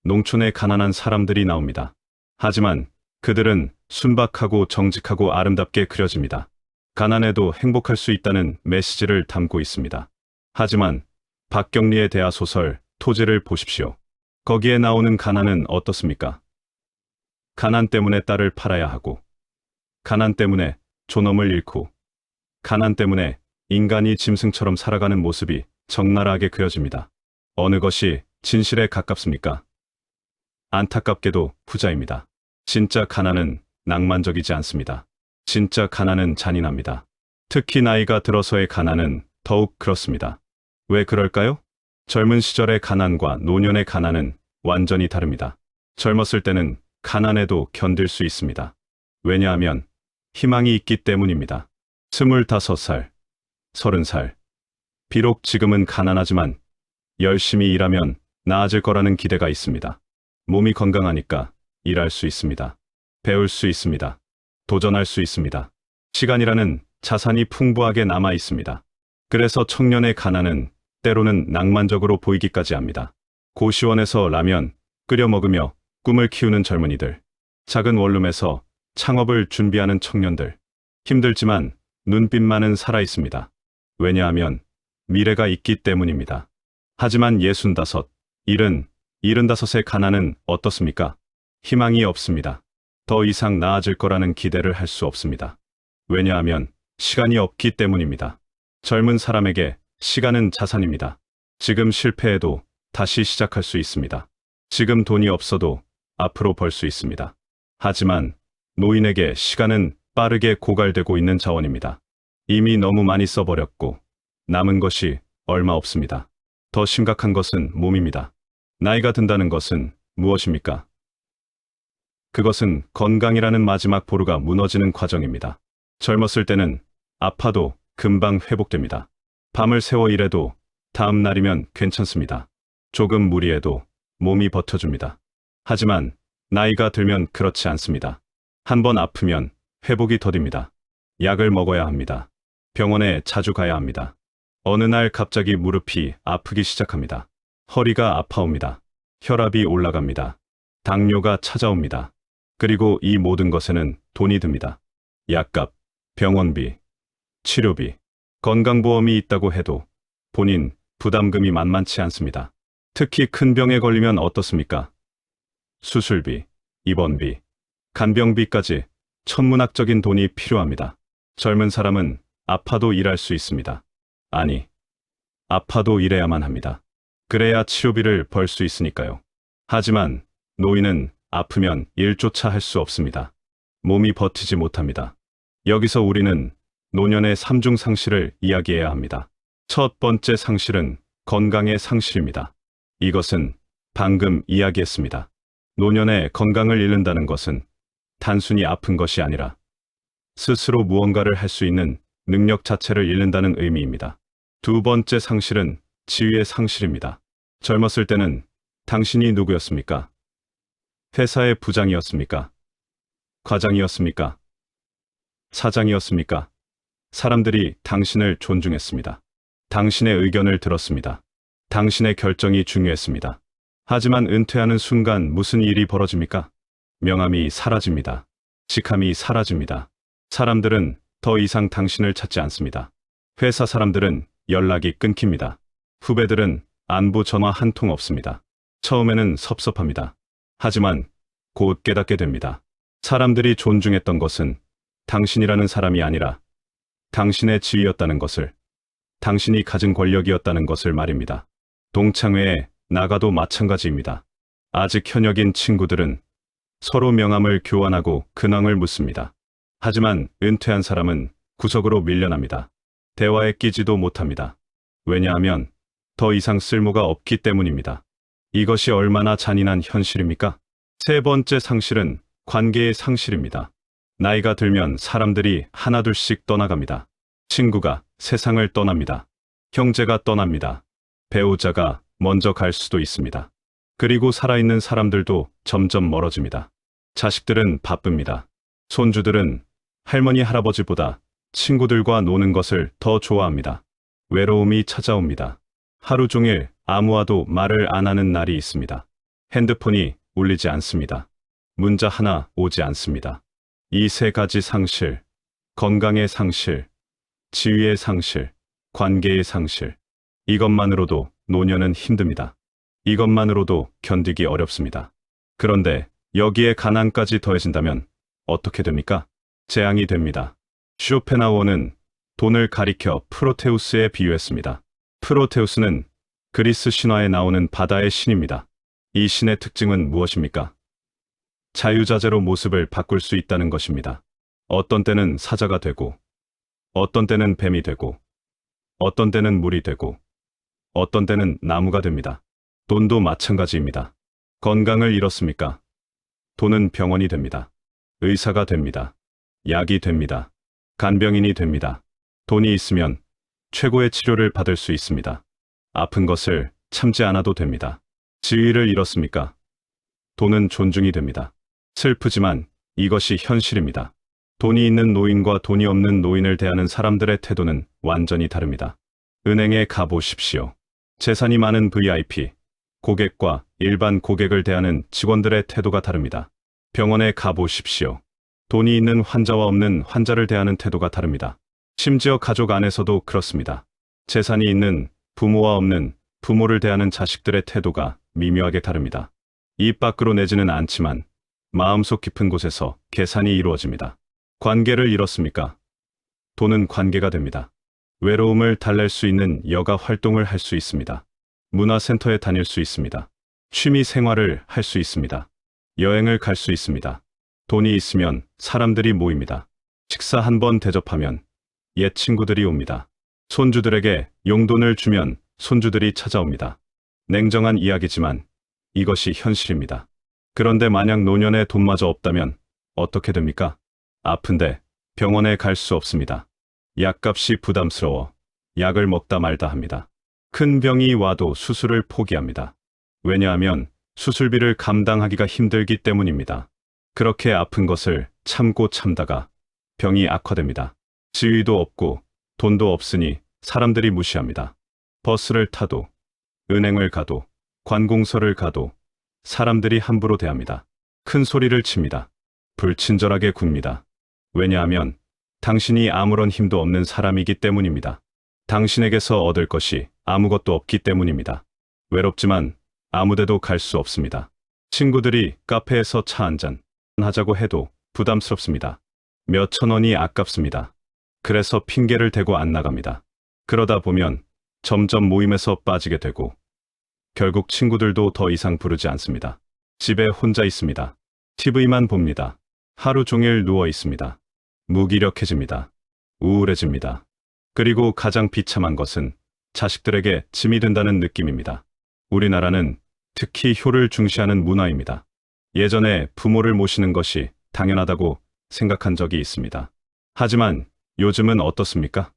농촌에 가난한 사람들이 나옵니다. 하지만 그들은 순박하고 정직하고 아름답게 그려집니다. 가난해도 행복할 수 있다는 메시지를 담고 있습니다. 하지만 박경리의 대하 소설 토지를 보십시오. 거기에 나오는 가난은 어떻습니까? 가난 때문에 딸을 팔아야 하고, 가난 때문에 존엄을 잃고, 가난 때문에 인간이 짐승처럼 살아가는 모습이 적나라하게 그려집니다. 어느 것이 진실에 가깝습니까? 안타깝게도 부자입니다. 진짜 가난은 낭만적이지 않습니다. 진짜 가난은 잔인합니다. 특히 나이가 들어서의 가난은 더욱 그렇습니다. 왜 그럴까요? 젊은 시절의 가난과 노년의 가난은 완전히 다릅니다. 젊었을 때는 가난해도 견딜 수 있습니다. 왜냐하면 희망이 있기 때문입니다. 25살, 30살. 비록 지금은 가난하지만 열심히 일하면 나아질 거라는 기대가 있습니다. 몸이 건강하니까 일할 수 있습니다. 배울 수 있습니다. 도전할 수 있습니다. 시간이라는 자산이 풍부하게 남아 있습니다. 그래서 청년의 가난은 때로는 낭만적으로 보이기까지 합니다. 고시원에서 라면 끓여 먹으며 꿈을 키우는 젊은이들, 작은 원룸에서 창업을 준비하는 청년들, 힘들지만 눈빛만은 살아있습니다. 왜냐하면 미래가 있기 때문입니다. 하지만 65, 70, 75의 가난은 어떻습니까? 희망이 없습니다. 더 이상 나아질 거라는 기대를 할 수 없습니다. 왜냐하면 시간이 없기 때문입니다. 젊은 사람에게 시간은 자산입니다. 지금 실패해도 다시 시작할 수 있습니다. 지금 돈이 없어도 앞으로 벌 수 있습니다. 하지만 노인에게 시간은 빠르게 고갈되고 있는 자원입니다. 이미 너무 많이 써버렸고 남은 것이 얼마 없습니다. 더 심각한 것은 몸입니다. 나이가 든다는 것은 무엇입니까? 그것은 건강이라는 마지막 보루가 무너지는 과정입니다. 젊었을 때는 아파도 금방 회복됩니다. 밤을 새워 일해도 다음 날이면 괜찮습니다. 조금 무리해도 몸이 버텨줍니다. 하지만 나이가 들면 그렇지 않습니다. 한번 아프면 회복이 더딥니다. 약을 먹어야 합니다. 병원에 자주 가야 합니다. 어느 날 갑자기 무릎이 아프기 시작합니다. 허리가 아파옵니다. 혈압이 올라갑니다. 당뇨가 찾아옵니다. 그리고 이 모든 것에는 돈이 듭니다. 약값, 병원비, 치료비, 건강보험이 있다고 해도 본인 부담금이 만만치 않습니다. 특히 큰 병에 걸리면 어떻습니까? 수술비, 입원비, 간병비까지 천문학적인 돈이 필요합니다. 젊은 사람은 아파도 일할 수 있습니다. 아니, 아파도 일해야만 합니다. 그래야 치료비를 벌 수 있으니까요. 하지만 노인은 아프면 일조차 할 수 없습니다. 몸이 버티지 못합니다. 여기서 우리는 노년의 3중 상실을 이야기해야 합니다. 첫 번째 상실은 건강의 상실입니다. 이것은 방금 이야기했습니다. 노년에 건강을 잃는다는 것은 단순히 아픈 것이 아니라 스스로 무언가를 할 수 있는 능력 자체를 잃는다는 의미입니다. 두 번째 상실은 지위의 상실입니다. 젊었을 때는 당신이 누구였습니까? 회사의 부장이었습니까? 과장이었습니까? 사장이었습니까? 사람들이 당신을 존중했습니다. 당신의 의견을 들었습니다. 당신의 결정이 중요했습니다. 하지만 은퇴하는 순간 무슨 일이 벌어집니까? 명함이 사라집니다. 직함이 사라집니다. 사람들은 더 이상 당신을 찾지 않습니다. 회사 사람들은 연락이 끊깁니다. 후배들은 안부 전화 한 통 없습니다. 처음에는 섭섭합니다. 하지만 곧 깨닫게 됩니다. 사람들이 존중했던 것은 당신이라는 사람이 아니라 당신의 지위였다는 것을, 당신이 가진 권력이었다는 것을 말입니다. 동창회에 나가도 마찬가지입니다. 아직 현역인 친구들은 서로 명함을 교환하고 근황을 묻습니다. 하지만 은퇴한 사람은 구석으로 밀려납니다. 대화에 끼지도 못합니다. 왜냐하면 더 이상 쓸모가 없기 때문입니다. 이것이 얼마나 잔인한 현실입니까? 세 번째 상실은 관계의 상실입니다. 나이가 들면 사람들이 하나둘씩 떠나갑니다. 친구가 세상을 떠납니다. 형제가 떠납니다. 배우자가 먼저 갈 수도 있습니다. 그리고 살아있는 사람들도 점점 멀어집니다. 자식들은 바쁩니다. 손주들은 할머니 할아버지보다 친구들과 노는 것을 더 좋아합니다. 외로움이 찾아옵니다. 하루 종일 아무와도 말을 안 하는 날이 있습니다. 핸드폰이 울리지 않습니다. 문자 하나 오지 않습니다. 이 세 가지 상실, 건강의 상실, 지위의 상실, 관계의 상실, 이것만으로도 노년은 힘듭니다. 이것만으로도 견디기 어렵습니다. 그런데 여기에 가난까지 더해진다면 어떻게 됩니까? 재앙이 됩니다. 쇼펜하우어는 돈을 가리켜 프로테우스에 비유했습니다. 프로테우스는 그리스 신화에 나오는 바다의 신입니다. 이 신의 특징은 무엇입니까? 자유자재로 모습을 바꿀 수 있다는 것입니다. 어떤 때는 사자가 되고, 어떤 때는 뱀이 되고, 어떤 때는 물이 되고, 어떤 때는 나무가 됩니다. 돈도 마찬가지입니다. 건강을 잃었습니까? 돈은 병원이 됩니다. 의사가 됩니다. 약이 됩니다. 간병인이 됩니다. 돈이 있으면 최고의 치료를 받을 수 있습니다. 아픈 것을 참지 않아도 됩니다. 지위를 잃었습니까? 돈은 존중이 됩니다. 슬프지만 이것이 현실입니다. 돈이 있는 노인과 돈이 없는 노인을 대하는 사람들의 태도는 완전히 다릅니다. 은행에 가보십시오. 재산이 많은 VIP, 고객과 일반 고객을 대하는 직원들의 태도가 다릅니다. 병원에 가보십시오. 돈이 있는 환자와 없는 환자를 대하는 태도가 다릅니다. 심지어 가족 안에서도 그렇습니다. 재산이 있는 부모와 없는 부모를 대하는 자식들의 태도가 미묘하게 다릅니다. 입 밖으로 내지는 않지만 마음속 깊은 곳에서 계산이 이루어집니다. 관계를 잃었습니까? 돈은 관계가 됩니다. 외로움을 달랠 수 있는 여가 활동을 할 수 있습니다. 문화센터에 다닐 수 있습니다. 취미 생활을 할 수 있습니다. 여행을 갈 수 있습니다. 돈이 있으면 사람들이 모입니다. 식사 한 번 대접하면 옛 친구들이 옵니다. 손주들에게 용돈을 주면 손주들이 찾아옵니다. 냉정한 이야기지만 이것이 현실입니다. 그런데 만약 노년에 돈마저 없다면 어떻게 됩니까? 아픈데 병원에 갈 수 없습니다. 약값이 부담스러워 약을 먹다 말다 합니다. 큰 병이 와도 수술을 포기합니다. 왜냐하면 수술비를 감당하기가 힘들기 때문입니다. 그렇게 아픈 것을 참고 참다가 병이 악화됩니다. 지위도 없고 돈도 없으니 사람들이 무시합니다. 버스를 타도, 은행을 가도, 관공서를 가도 사람들이 함부로 대합니다. 큰 소리를 칩니다. 불친절하게 굽니다. 왜냐하면 당신이 아무런 힘도 없는 사람이기 때문입니다. 당신에게서 얻을 것이 아무것도 없기 때문입니다. 외롭지만 아무데도 갈 수 없습니다. 친구들이 카페에서 차 한잔 하자고 해도 부담스럽습니다. 몇천 원이 아깝습니다. 그래서 핑계를 대고 안 나갑니다. 그러다 보면 점점 모임에서 빠지게 되고 결국 친구들도 더 이상 부르지 않습니다. 집에 혼자 있습니다. TV만 봅니다. 하루 종일 누워 있습니다. 무기력해집니다. 우울해집니다. 그리고 가장 비참한 것은 자식들에게 짐이 된다는 느낌입니다. 우리나라는 특히 효를 중시하는 문화입니다. 예전에 부모를 모시는 것이 당연하다고 생각한 적이 있습니다. 하지만 요즘은 어떻습니까?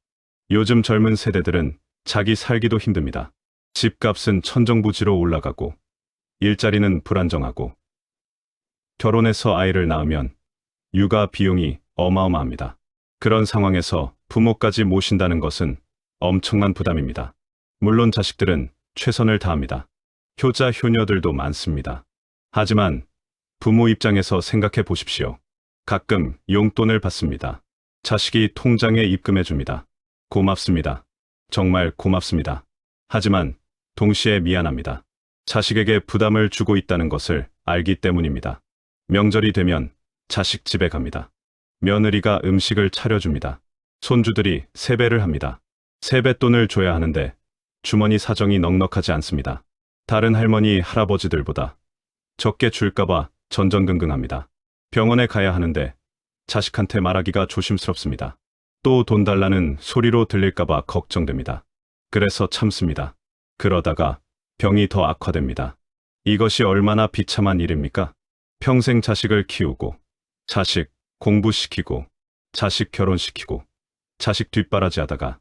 요즘 젊은 세대들은 자기 살기도 힘듭니다. 집값은 천정부지로 올라가고 일자리는 불안정하고 결혼해서 아이를 낳으면 육아 비용이 어마어마합니다. 그런 상황에서 부모까지 모신다는 것은 엄청난 부담입니다. 물론 자식들은 최선을 다합니다. 효자 효녀들도 많습니다. 하지만 부모 입장에서 생각해 보십시오. 가끔 용돈을 받습니다. 자식이 통장에 입금해 줍니다. 고맙습니다. 정말 고맙습니다. 하지만 동시에 미안합니다. 자식에게 부담을 주고 있다는 것을 알기 때문입니다. 명절이 되면 자식 집에 갑니다. 며느리가 음식을 차려줍니다. 손주들이 세배를 합니다. 세뱃돈을 줘야 하는데 주머니 사정이 넉넉하지 않습니다. 다른 할머니, 할아버지들보다 적게 줄까봐 전전긍긍합니다. 병원에 가야 하는데 자식한테 말하기가 조심스럽습니다. 또 돈 달라는 소리로 들릴까봐 걱정됩니다. 그래서 참습니다. 그러다가 병이 더 악화됩니다. 이것이 얼마나 비참한 일입니까? 평생 자식을 키우고, 자식 공부시키고, 자식 결혼시키고, 자식 뒷바라지 하다가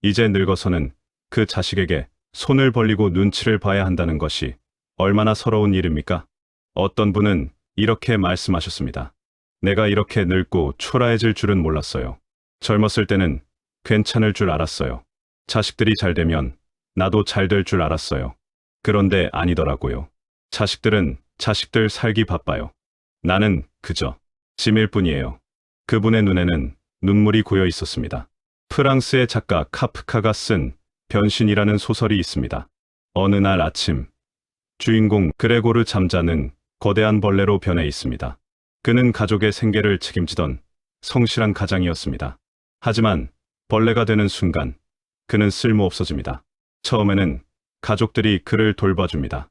이제 늙어서는 그 자식에게 손을 벌리고 눈치를 봐야 한다는 것이 얼마나 서러운 일입니까? 어떤 분은 이렇게 말씀하셨습니다. 내가 이렇게 늙고 초라해질 줄은 몰랐어요. 젊었을 때는 괜찮을 줄 알았어요. 자식들이 잘 되면 나도 잘 될 줄 알았어요. 그런데 아니더라고요. 자식들은 자식들 살기 바빠요. 나는 그저 짐일 뿐이에요. 그분의 눈에는 눈물이 고여 있었습니다. 프랑스의 작가 카프카가 쓴 변신이라는 소설이 있습니다. 어느 날 아침, 주인공 그레고르 잠자는 거대한 벌레로 변해 있습니다. 그는 가족의 생계를 책임지던 성실한 가장이었습니다. 하지만 벌레가 되는 순간 그는 쓸모 없어집니다. 처음에는 가족들이 그를 돌봐줍니다.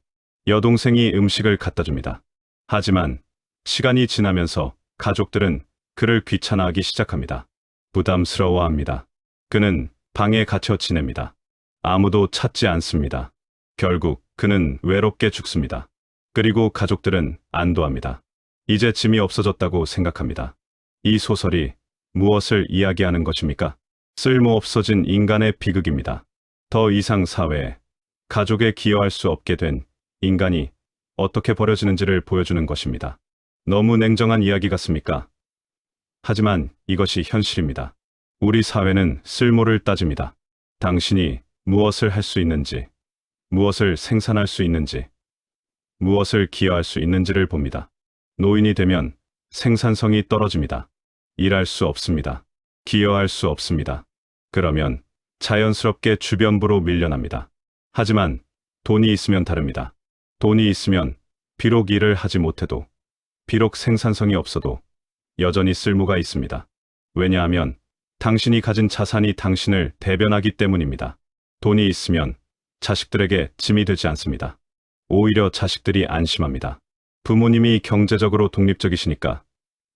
여동생이 음식을 갖다 줍니다. 하지만 시간이 지나면서 가족들은 그를 귀찮아하기 시작합니다. 부담스러워합니다. 그는 방에 갇혀 지냅니다. 아무도 찾지 않습니다. 결국 그는 외롭게 죽습니다. 그리고 가족들은 안도합니다. 이제 짐이 없어졌다고 생각합니다. 이 소설이 무엇을 이야기하는 것입니까? 쓸모 없어진 인간의 비극입니다. 더 이상 사회에, 가족에 기여할 수 없게 된 인간이 어떻게 버려지는지를 보여주는 것입니다. 너무 냉정한 이야기 같습니까? 하지만 이것이 현실입니다. 우리 사회는 쓸모를 따집니다. 당신이 무엇을 할 수 있는지, 무엇을 생산할 수 있는지, 무엇을 기여할 수 있는지를 봅니다. 노인이 되면 생산성이 떨어집니다. 일할 수 없습니다. 기여할 수 없습니다. 그러면 자연스럽게 주변부로 밀려납니다. 하지만 돈이 있으면 다릅니다. 돈이 있으면 비록 일을 하지 못해도, 비록 생산성이 없어도 여전히 쓸모가 있습니다. 왜냐하면 당신이 가진 자산이 당신을 대변하기 때문입니다. 돈이 있으면 자식들에게 짐이 되지 않습니다. 오히려 자식들이 안심합니다. 부모님이 경제적으로 독립적이시니까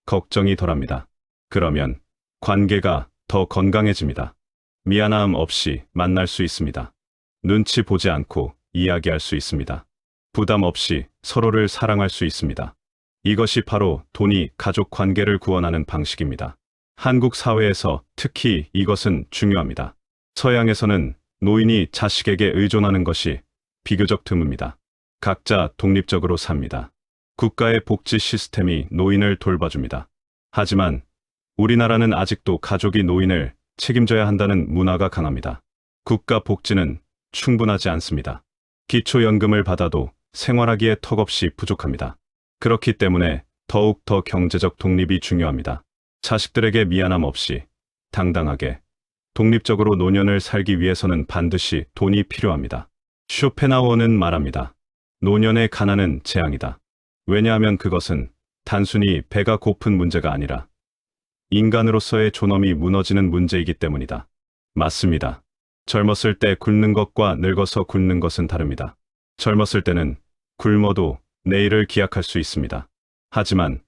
걱정이 덜합니다. 그러면 관계가 더 건강해집니다. 미안함 없이 만날 수 있습니다. 눈치 보지 않고 이야기할 수 있습니다. 부담 없이 서로를 사랑할 수 있습니다. 이것이 바로 돈이 가족 관계를 구원하는 방식입니다. 한국 사회에서 특히 이것은 중요합니다. 서양에서는 노인이 자식에게 의존하는 것이 비교적 드뭅니다. 각자 독립적으로 삽니다. 국가의 복지 시스템이 노인을 돌봐줍니다. 하지만 우리나라는 아직도 가족이 노인을 책임져야 한다는 문화가 강합니다. 국가 복지는 충분하지 않습니다. 기초연금을 받아도 생활하기에 턱없이 부족합니다. 그렇기 때문에 더욱 더 경제적 독립이 중요합니다. 자식들에게 미안함 없이 당당하게 독립적으로 노년을 살기 위해서는 반드시 돈이 필요합니다. 쇼펜하우어는 말합니다. 노년의 가난은 재앙이다. 왜냐하면 그것은 단순히 배가 고픈 문제가 아니라 인간으로서의 존엄이 무너지는 문제이기 때문이다. 맞습니다. 젊었을 때 굶는 것과 늙어서 굶는 것은 다릅니다. 젊었을 때는 굶어도 내일을 기약할 수 있습니다. 하지만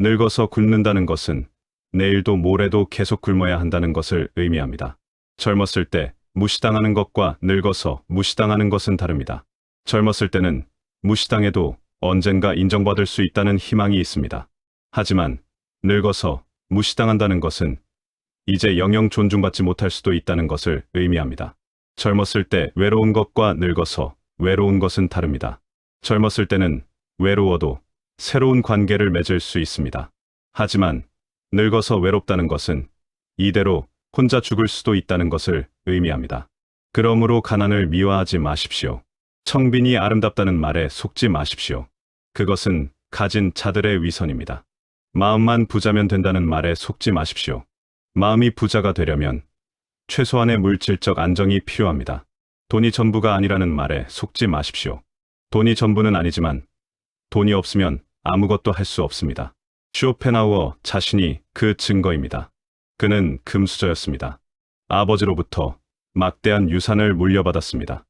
늙어서 굶는다는 것은 내일도 모레도 계속 굶어야 한다는 것을 의미합니다. 젊었을 때 무시당하는 것과 늙어서 무시당하는 것은 다릅니다. 젊었을 때는 무시당해도 언젠가 인정받을 수 있다는 희망이 있습니다. 하지만 늙어서 무시당한다는 것은 이제 영영 존중받지 못할 수도 있다는 것을 의미합니다. 젊었을 때 외로운 것과 늙어서 외로운 것은 다릅니다. 젊었을 때는 외로워도 새로운 관계를 맺을 수 있습니다. 하지만 늙어서 외롭다는 것은 이대로 혼자 죽을 수도 있다는 것을 의미합니다. 그러므로 가난을 미화하지 마십시오. 청빈이 아름답다는 말에 속지 마십시오. 그것은 가진 자들의 위선입니다. 마음만 부자면 된다는 말에 속지 마십시오. 마음이 부자가 되려면 최소한의 물질적 안정이 필요합니다. 돈이 전부가 아니라는 말에 속지 마십시오. 돈이 전부는 아니지만 돈이 없으면 아무것도 할 수 없습니다. 쇼펜하우어 자신이 그 증거입니다. 그는 금수저였습니다. 아버지로부터 막대한 유산을 물려받았습니다.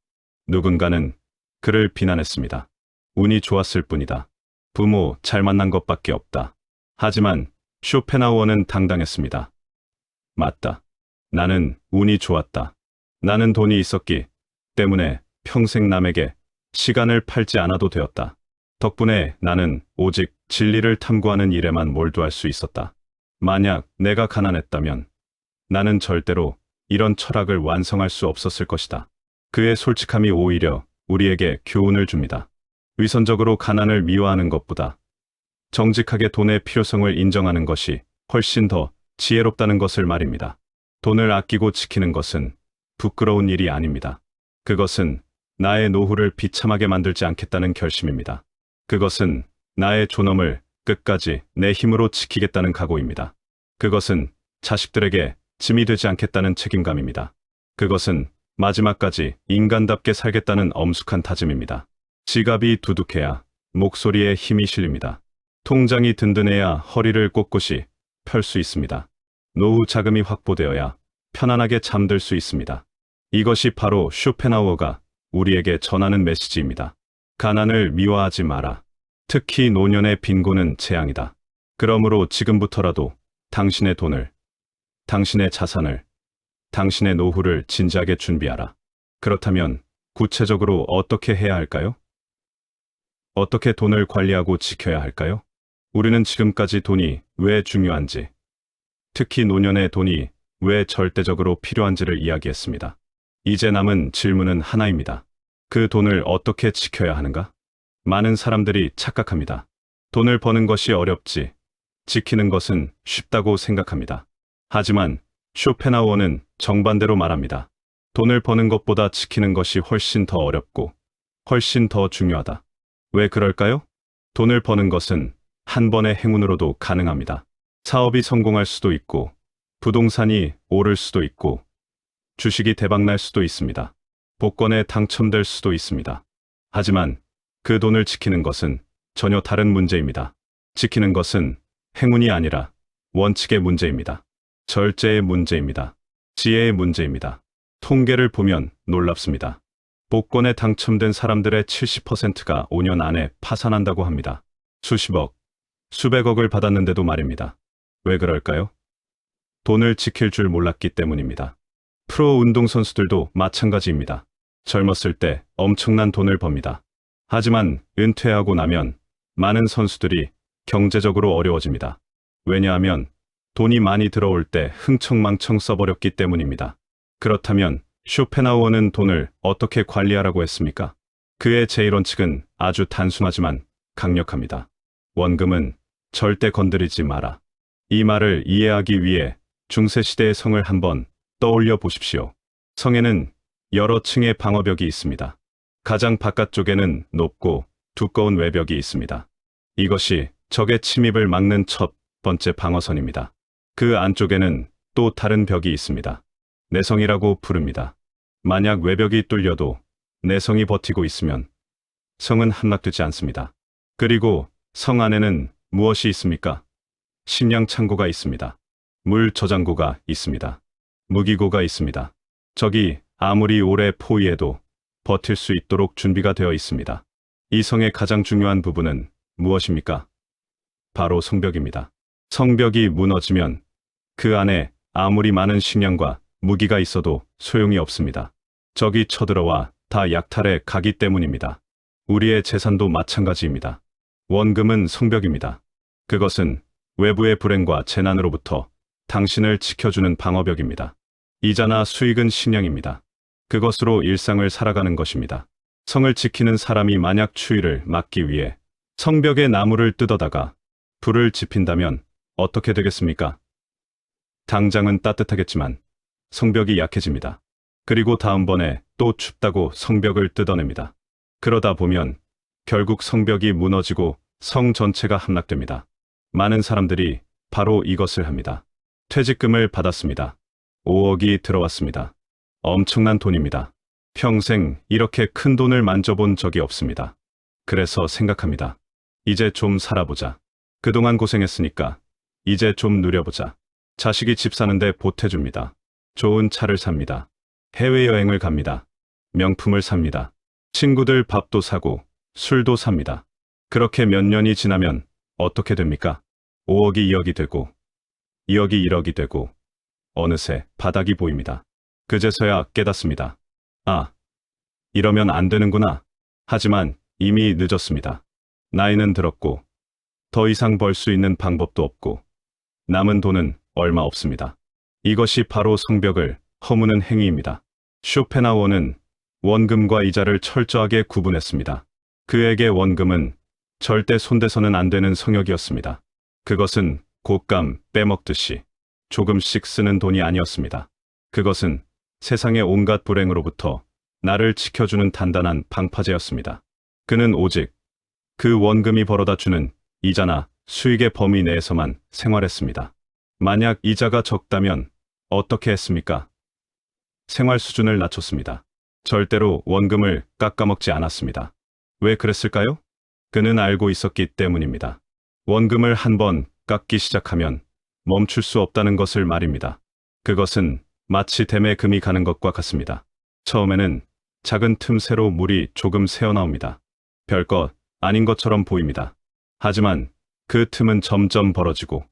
누군가는 그를 비난했습니다. 운이 좋았을 뿐이다. 부모 잘 만난 것밖에 없다. 하지만 쇼펜하우어는 당당했습니다. 맞다. 나는 운이 좋았다. 나는 돈이 있었기 때문에 평생 남에게 시간을 팔지 않아도 되었다. 덕분에 나는 오직 진리를 탐구하는 일에만 몰두할 수 있었다. 만약 내가 가난했다면 나는 절대로 이런 철학을 완성할 수 없었을 것이다. 그의 솔직함이 오히려 우리에게 교훈을 줍니다. 위선적으로 가난을 미화하는 것보다 정직하게 돈의 필요성을 인정하는 것이 훨씬 더 지혜롭다는 것을 말입니다. 돈을 아끼고 지키는 것은 부끄러운 일이 아닙니다. 그것은 나의 노후를 비참하게 만들지 않겠다는 결심입니다. 그것은 나의 존엄을 끝까지 내 힘으로 지키겠다는 각오입니다. 그것은 자식들에게 짐이 되지 않겠다는 책임감입니다. 그것은 마지막까지 인간답게 살겠다는 엄숙한 다짐입니다. 지갑이 두둑해야 목소리에 힘이 실립니다. 통장이 든든해야 허리를 꼿꼿이 펼 수 있습니다. 노후 자금이 확보되어야 편안하게 잠들 수 있습니다. 이것이 바로 쇼펜하우어가 우리에게 전하는 메시지입니다. 가난을 미화하지 마라. 특히 노년의 빈곤은 재앙이다. 그러므로 지금부터라도 당신의 돈을, 당신의 자산을, 당신의 노후를 진지하게 준비하라. 그렇다면 구체적으로 어떻게 해야 할까요? 어떻게 돈을 관리하고 지켜야 할까요? 우리는 지금까지 돈이 왜 중요한지, 특히 노년의 돈이 왜 절대적으로 필요한지를 이야기했습니다. 이제 남은 질문은 하나입니다. 그 돈을 어떻게 지켜야 하는가? 많은 사람들이 착각합니다. 돈을 버는 것이 어렵지, 지키는 것은 쉽다고 생각합니다. 하지만 쇼펜하우어는 정반대로 말합니다. 돈을 버는 것보다 지키는 것이 훨씬 더 어렵고 훨씬 더 중요하다. 왜 그럴까요? 돈을 버는 것은 한 번의 행운으로도 가능합니다. 사업이 성공할 수도 있고, 부동산이 오를 수도 있고, 주식이 대박날 수도 있습니다. 복권에 당첨될 수도 있습니다. 하지만 그 돈을 지키는 것은 전혀 다른 문제입니다. 지키는 것은 행운이 아니라 원칙의 문제입니다. 절제의 문제입니다. 지혜의 문제입니다. 통계를 보면 놀랍습니다. 복권에 당첨된 사람들의 70%가 5년 안에 파산한다고 합니다. 수십억, 수백억을 받았는데도 말입니다. 왜 그럴까요? 돈을 지킬 줄 몰랐기 때문입니다. 프로 운동선수들도 마찬가지입니다. 젊었을 때 엄청난 돈을 법니다. 하지만 은퇴하고 나면 많은 선수들이 경제적으로 어려워집니다. 왜냐하면 돈이 많이 들어올 때 흥청망청 써버렸기 때문입니다. 그렇다면 쇼펜하우어는 돈을 어떻게 관리하라고 했습니까? 그의 제1원칙은 아주 단순하지만 강력합니다. 원금은 절대 건드리지 마라. 이 말을 이해하기 위해 중세시대의 성을 한번 떠올려 보십시오. 성에는 여러 층의 방어벽이 있습니다. 가장 바깥쪽에는 높고 두꺼운 외벽이 있습니다. 이것이 적의 침입을 막는 첫 번째 방어선입니다. 그 안쪽에는 또 다른 벽이 있습니다. 내성이라고 부릅니다. 만약 외벽이 뚫려도 내성이 버티고 있으면 성은 함락되지 않습니다. 그리고 성 안에는 무엇이 있습니까? 식량 창고가 있습니다. 물 저장고가 있습니다. 무기고가 있습니다. 적이 아무리 오래 포위해도 버틸 수 있도록 준비가 되어 있습니다. 이 성의 가장 중요한 부분은 무엇입니까? 바로 성벽입니다. 성벽이 무너지면 그 안에 아무리 많은 식량과 무기가 있어도 소용이 없습니다. 적이 쳐들어와 다 약탈해 가기 때문입니다. 우리의 재산도 마찬가지입니다. 원금은 성벽입니다. 그것은 외부의 불행과 재난으로부터 당신을 지켜주는 방어벽입니다. 이자나 수익은 식량입니다. 그것으로 일상을 살아가는 것입니다. 성을 지키는 사람이 만약 추위를 막기 위해 성벽의 나무를 뜯어다가 불을 지핀다면 어떻게 되겠습니까? 당장은 따뜻하겠지만 성벽이 약해집니다. 그리고 다음번에 또 춥다고 성벽을 뜯어냅니다. 그러다 보면 결국 성벽이 무너지고 성 전체가 함락됩니다. 많은 사람들이 바로 이것을 합니다. 퇴직금을 받았습니다. 5억이 들어왔습니다. 엄청난 돈입니다. 평생 이렇게 큰 돈을 만져본 적이 없습니다. 그래서 생각합니다. 이제 좀 살아보자. 그동안 고생했으니까 이제 좀 누려보자. 자식이 집 사는데 보태줍니다. 좋은 차를 삽니다. 해외여행을 갑니다. 명품을 삽니다. 친구들 밥도 사고 술도 삽니다. 그렇게 몇 년이 지나면 어떻게 됩니까? 5억이 2억이 되고 2억이 1억이 되고 어느새 바닥이 보입니다. 그제서야 깨닫습니다. 아, 이러면 안 되는구나. 하지만 이미 늦었습니다. 나이는 들었고 더 이상 벌 수 있는 방법도 없고 남은 돈은 얼마 없습니다. 이것이 바로 성벽을 허무는 행위입니다. 쇼펜하우어는 원금과 이자를 철저하게 구분했습니다. 그에게 원금은 절대 손대서는 안 되는 성역이었습니다. 그것은 곶감 빼먹듯이 조금씩 쓰는 돈이 아니었습니다. 그것은 세상의 온갖 불행으로부터 나를 지켜주는 단단한 방파제였습니다. 그는 오직 그 원금이 벌어다 주는 이자나 수익의 범위 내에서만 생활했습니다. 만약 이자가 적다면 어떻게 했습니까? 생활 수준을 낮췄습니다. 절대로 원금을 깎아먹지 않았습니다. 왜 그랬을까요? 그는 알고 있었기 때문입니다. 원금을 한번 깎기 시작하면 멈출 수 없다는 것을 말입니다. 그것은 마치 댐에 금이 가는 것과 같습니다. 처음에는 작은 틈새로 물이 조금 새어나옵니다. 별것 아닌 것처럼 보입니다. 하지만 그 틈은 점점 벌어지고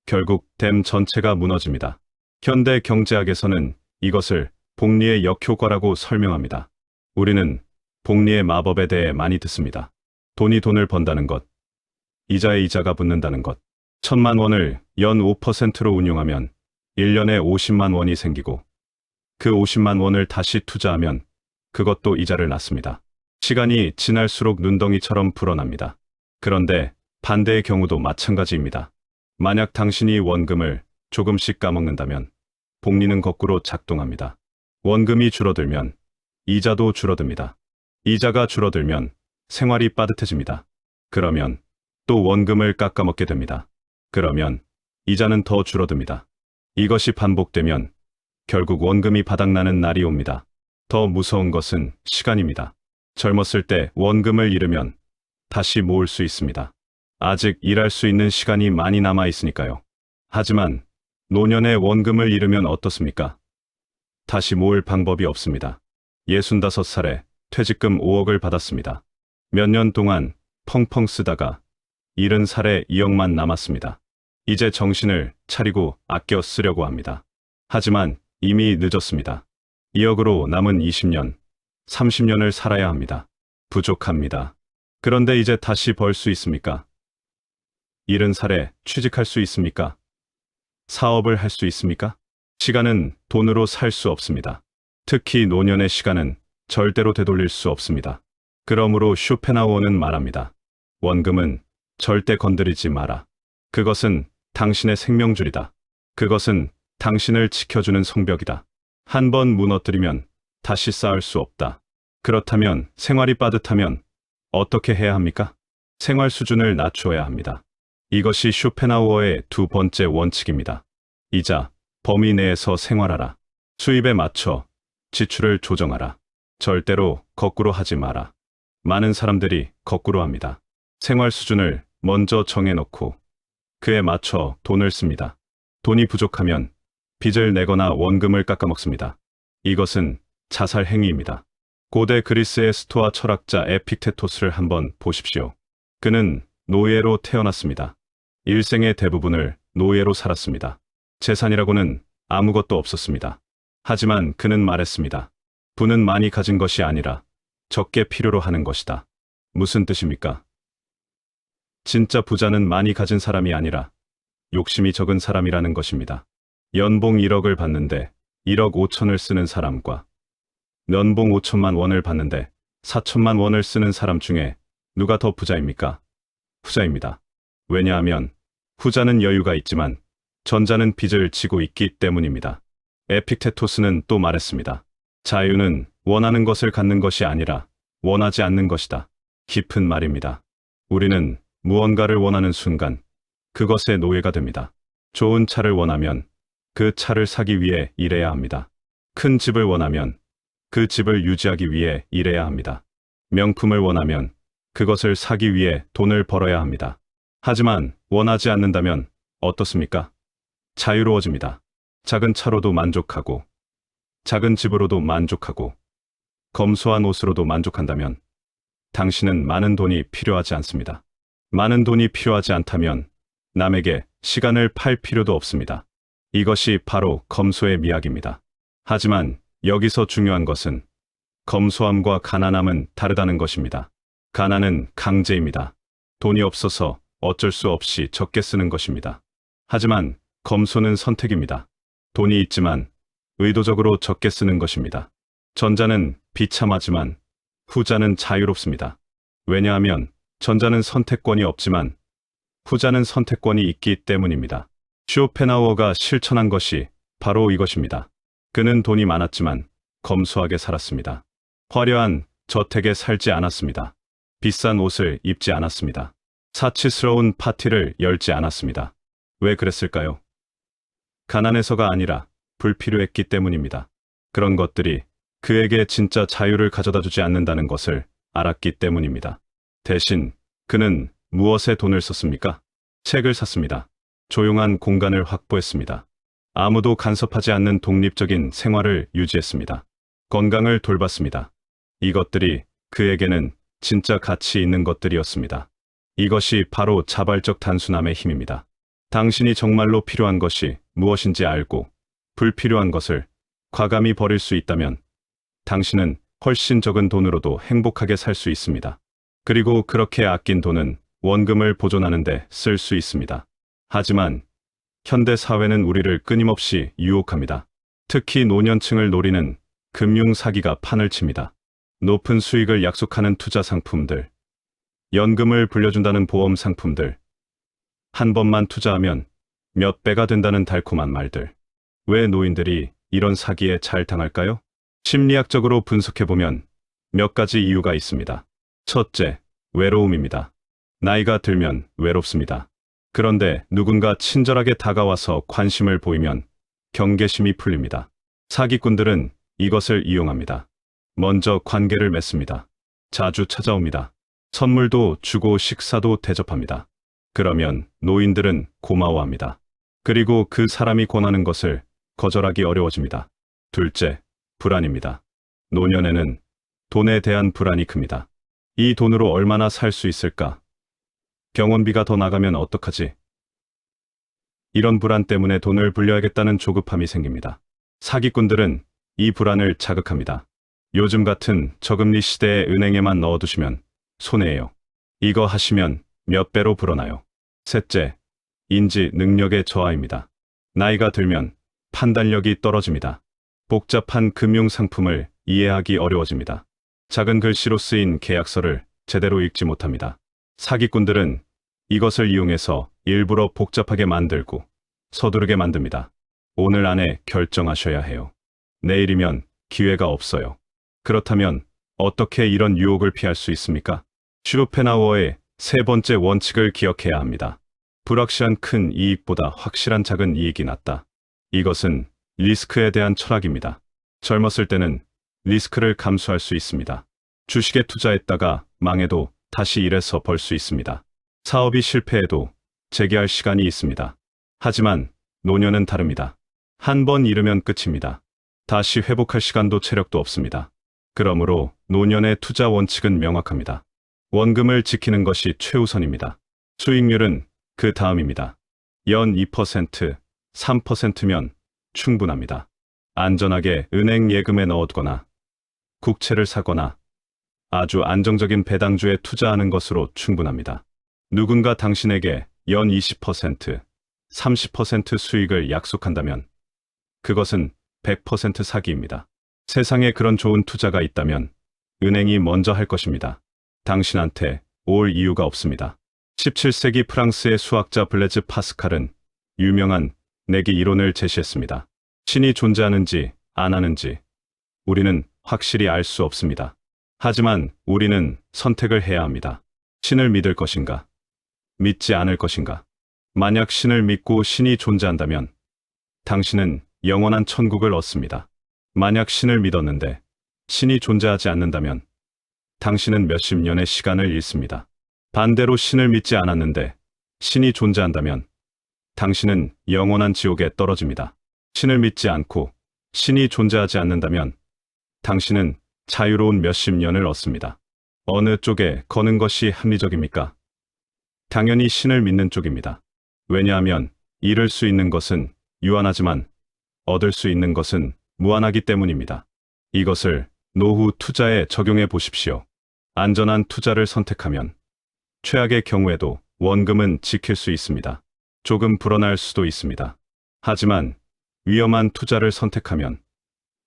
결국 댐 전체가 무너집니다. 현대 경제학에서는 이것을 복리의 역효과라고 설명합니다. 우리는 복리의 마법에 대해 많이 듣습니다. 돈이 돈을 번다는 것, 이자에 이자가 붙는다는 것. 1,000만 원을 연 5%로 운용하면 1년에 50만 원이 생기고 그 50만 원을 다시 투자하면 그것도 이자를 낳습니다. 시간이 지날수록 눈덩이처럼 불어납니다. 그런데 반대의 경우도 마찬가지입니다. 만약 당신이 원금을 조금씩 까먹는다면 복리는 거꾸로 작동합니다. 원금이 줄어들면 이자도 줄어듭니다. 이자가 줄어들면 생활이 빠듯해집니다. 그러면 또 원금을 깎아먹게 됩니다. 그러면 이자는 더 줄어듭니다. 이것이 반복되면 결국 원금이 바닥나는 날이 옵니다. 더 무서운 것은 시간입니다. 젊었을 때 원금을 잃으면 다시 모을 수 있습니다. 아직 일할 수 있는 시간이 많이 남아 있으니까요. 하지만 노년의 원금을 잃으면 어떻습니까? 다시 모을 방법이 없습니다. 65살에 퇴직금 5억을 받았습니다. 몇 년 동안 펑펑 쓰다가 70살에 2억만 남았습니다. 이제 정신을 차리고 아껴 쓰려고 합니다. 하지만 이미 늦었습니다. 2억으로 남은 20년, 30년을 살아야 합니다. 부족합니다. 그런데 이제 다시 벌 수 있습니까? 70살에 취직할 수 있습니까? 사업을 할 수 있습니까? 시간은 돈으로 살 수 없습니다. 특히 노년의 시간은 절대로 되돌릴 수 없습니다. 그러므로 쇼펜하우어는 말합니다. 원금은 절대 건드리지 마라. 그것은 당신의 생명줄이다. 그것은 당신을 지켜주는 성벽이다. 한 번 무너뜨리면 다시 쌓을 수 없다. 그렇다면 생활이 빠듯하면 어떻게 해야 합니까? 생활 수준을 낮추어야 합니다. 이것이 쇼펜하우어의 두 번째 원칙입니다. 이자, 범위 내에서 생활하라. 수입에 맞춰 지출을 조정하라. 절대로 거꾸로 하지 마라. 많은 사람들이 거꾸로 합니다. 생활 수준을 먼저 정해놓고 그에 맞춰 돈을 씁니다. 돈이 부족하면 빚을 내거나 원금을 깎아먹습니다. 이것은 자살 행위입니다. 고대 그리스의 스토아 철학자 에픽테토스를 한번 보십시오. 그는 노예로 태어났습니다. 일생의 대부분을 노예로 살았습니다. 재산이라고는 아무것도 없었습니다. 하지만 그는 말했습니다. 부는 많이 가진 것이 아니라 적게 필요로 하는 것이다. 무슨 뜻입니까? 진짜 부자는 많이 가진 사람이 아니라 욕심이 적은 사람이라는 것입니다. 연봉 1억을 받는데 1억 5천을 쓰는 사람과 연봉 5천만 원을 받는데 4천만 원을 쓰는 사람 중에 누가 더 부자입니까? 후자입니다. 왜냐하면 후자는 여유가 있지만 전자는 빚을 지고 있기 때문입니다. 에픽테토스는 또 말했습니다. 자유는 원하는 것을 갖는 것이 아니라 원하지 않는 것이다. 깊은 말입니다. 우리는 무언가를 원하는 순간 그것의 노예가 됩니다. 좋은 차를 원하면 그 차를 사기 위해 일해야 합니다. 큰 집을 원하면 그 집을 유지하기 위해 일해야 합니다. 명품을 원하면 그것을 사기 위해 돈을 벌어야 합니다. 하지만 원하지 않는다면 어떻습니까? 자유로워집니다. 작은 차로도 만족하고 작은 집으로도 만족하고 검소한 옷으로도 만족한다면 당신은 많은 돈이 필요하지 않습니다. 많은 돈이 필요하지 않다면 남에게 시간을 팔 필요도 없습니다. 이것이 바로 검소의 미학입니다. 하지만 여기서 중요한 것은 검소함과 가난함은 다르다는 것입니다. 가난은 강제입니다. 돈이 없어서 어쩔 수 없이 적게 쓰는 것입니다. 하지만 검소는 선택입니다. 돈이 있지만 의도적으로 적게 쓰는 것입니다. 전자는 비참하지만 후자는 자유롭습니다. 왜냐하면 전자는 선택권이 없지만 후자는 선택권이 있기 때문입니다. 쇼펜하우어가 실천한 것이 바로 이것입니다. 그는 돈이 많았지만 검소하게 살았습니다. 화려한 저택에 살지 않았습니다. 비싼 옷을 입지 않았습니다. 사치스러운 파티를 열지 않았습니다. 왜 그랬을까요? 가난해서가 아니라 불필요했기 때문입니다. 그런 것들이 그에게 진짜 자유를 가져다 주지 않는다는 것을 알았기 때문입니다. 대신 그는 무엇에 돈을 썼습니까? 책을 샀습니다. 조용한 공간을 확보했습니다. 아무도 간섭하지 않는 독립적인 생활을 유지했습니다. 건강을 돌봤습니다. 이것들이 그에게는 진짜 가치 있는 것들이었습니다. 이것이 바로 자발적 단순함의 힘입니다. 당신이 정말로 필요한 것이 무엇인지 알고 불필요한 것을 과감히 버릴 수 있다면 당신은 훨씬 적은 돈으로도 행복하게 살 수 있습니다. 그리고 그렇게 아낀 돈은 원금을 보존하는 데 쓸 수 있습니다. 하지만 현대 사회는 우리를 끊임없이 유혹합니다. 특히 노년층을 노리는 금융 사기가 판을 칩니다. 높은 수익을 약속하는 투자 상품들, 연금을 불려준다는 보험 상품들, 한 번만 투자하면 몇 배가 된다는 달콤한 말들. 왜 노인들이 이런 사기에 잘 당할까요? 심리학적으로 분석해보면 몇 가지 이유가 있습니다. 첫째, 외로움입니다. 나이가 들면 외롭습니다. 그런데 누군가 친절하게 다가와서 관심을 보이면 경계심이 풀립니다. 사기꾼들은 이것을 이용합니다. 먼저 관계를 맺습니다. 자주 찾아옵니다. 선물도 주고 식사도 대접합니다. 그러면 노인들은 고마워합니다. 그리고 그 사람이 권하는 것을 거절하기 어려워집니다. 둘째, 불안입니다. 노년에는 돈에 대한 불안이 큽니다. 이 돈으로 얼마나 살 수 있을까? 병원비가 더 나가면 어떡하지? 이런 불안 때문에 돈을 불려야겠다는 조급함이 생깁니다. 사기꾼들은 이 불안을 자극합니다. 요즘 같은 저금리 시대에 은행에만 넣어두시면 손해예요. 이거 하시면 몇 배로 불어나요. 셋째, 인지 능력의 저하입니다. 나이가 들면 판단력이 떨어집니다. 복잡한 금융 상품을 이해하기 어려워집니다. 작은 글씨로 쓰인 계약서를 제대로 읽지 못합니다. 사기꾼들은 이것을 이용해서 일부러 복잡하게 만들고 서두르게 만듭니다. 오늘 안에 결정하셔야 해요. 내일이면 기회가 없어요. 그렇다면 어떻게 이런 유혹을 피할 수 있습니까? 쇼펜하우어의 세 번째 원칙을 기억해야 합니다. 불확실한 큰 이익보다 확실한 작은 이익이 낫다. 이것은 리스크에 대한 철학입니다. 젊었을 때는 리스크를 감수할 수 있습니다. 주식에 투자했다가 망해도 다시 일해서 벌 수 있습니다. 사업이 실패해도 재개할 시간이 있습니다. 하지만 노년은 다릅니다. 한 번 잃으면 끝입니다. 다시 회복할 시간도 체력도 없습니다. 그러므로 노년의 투자 원칙은 명확합니다. 원금을 지키는 것이 최우선입니다. 수익률은 그 다음입니다. 연 2%, 3%면 충분합니다. 안전하게 은행 예금에 넣어두거나 국채를 사거나 아주 안정적인 배당주에 투자하는 것으로 충분합니다. 누군가 당신에게 연 20%, 30% 수익을 약속한다면 그것은 100% 사기입니다. 세상에 그런 좋은 투자가 있다면 은행이 먼저 할 것입니다. 당신한테 올 이유가 없습니다. 17세기 프랑스의 수학자 블레즈 파스칼은 유명한 내기 이론을 제시했습니다. 신이 존재하는지 안 하는지 우리는 확실히 알 수 없습니다. 하지만 우리는 선택을 해야 합니다. 신을 믿을 것인가? 믿지 않을 것인가? 만약 신을 믿고 신이 존재한다면 당신은 영원한 천국을 얻습니다. 만약 신을 믿었는데 신이 존재하지 않는다면 당신은 몇십 년의 시간을 잃습니다. 반대로 신을 믿지 않았는데 신이 존재한다면 당신은 영원한 지옥에 떨어집니다. 신을 믿지 않고 신이 존재하지 않는다면 당신은 자유로운 몇십 년을 얻습니다. 어느 쪽에 거는 것이 합리적입니까? 당연히 신을 믿는 쪽입니다. 왜냐하면 잃을 수 있는 것은 유한하지만 얻을 수 있는 것은 무한하기 때문입니다. 이것을 노후 투자에 적용해 보십시오. 안전한 투자를 선택하면 최악의 경우에도 원금은 지킬 수 있습니다. 조금 불어날 수도 있습니다. 하지만 위험한 투자를 선택하면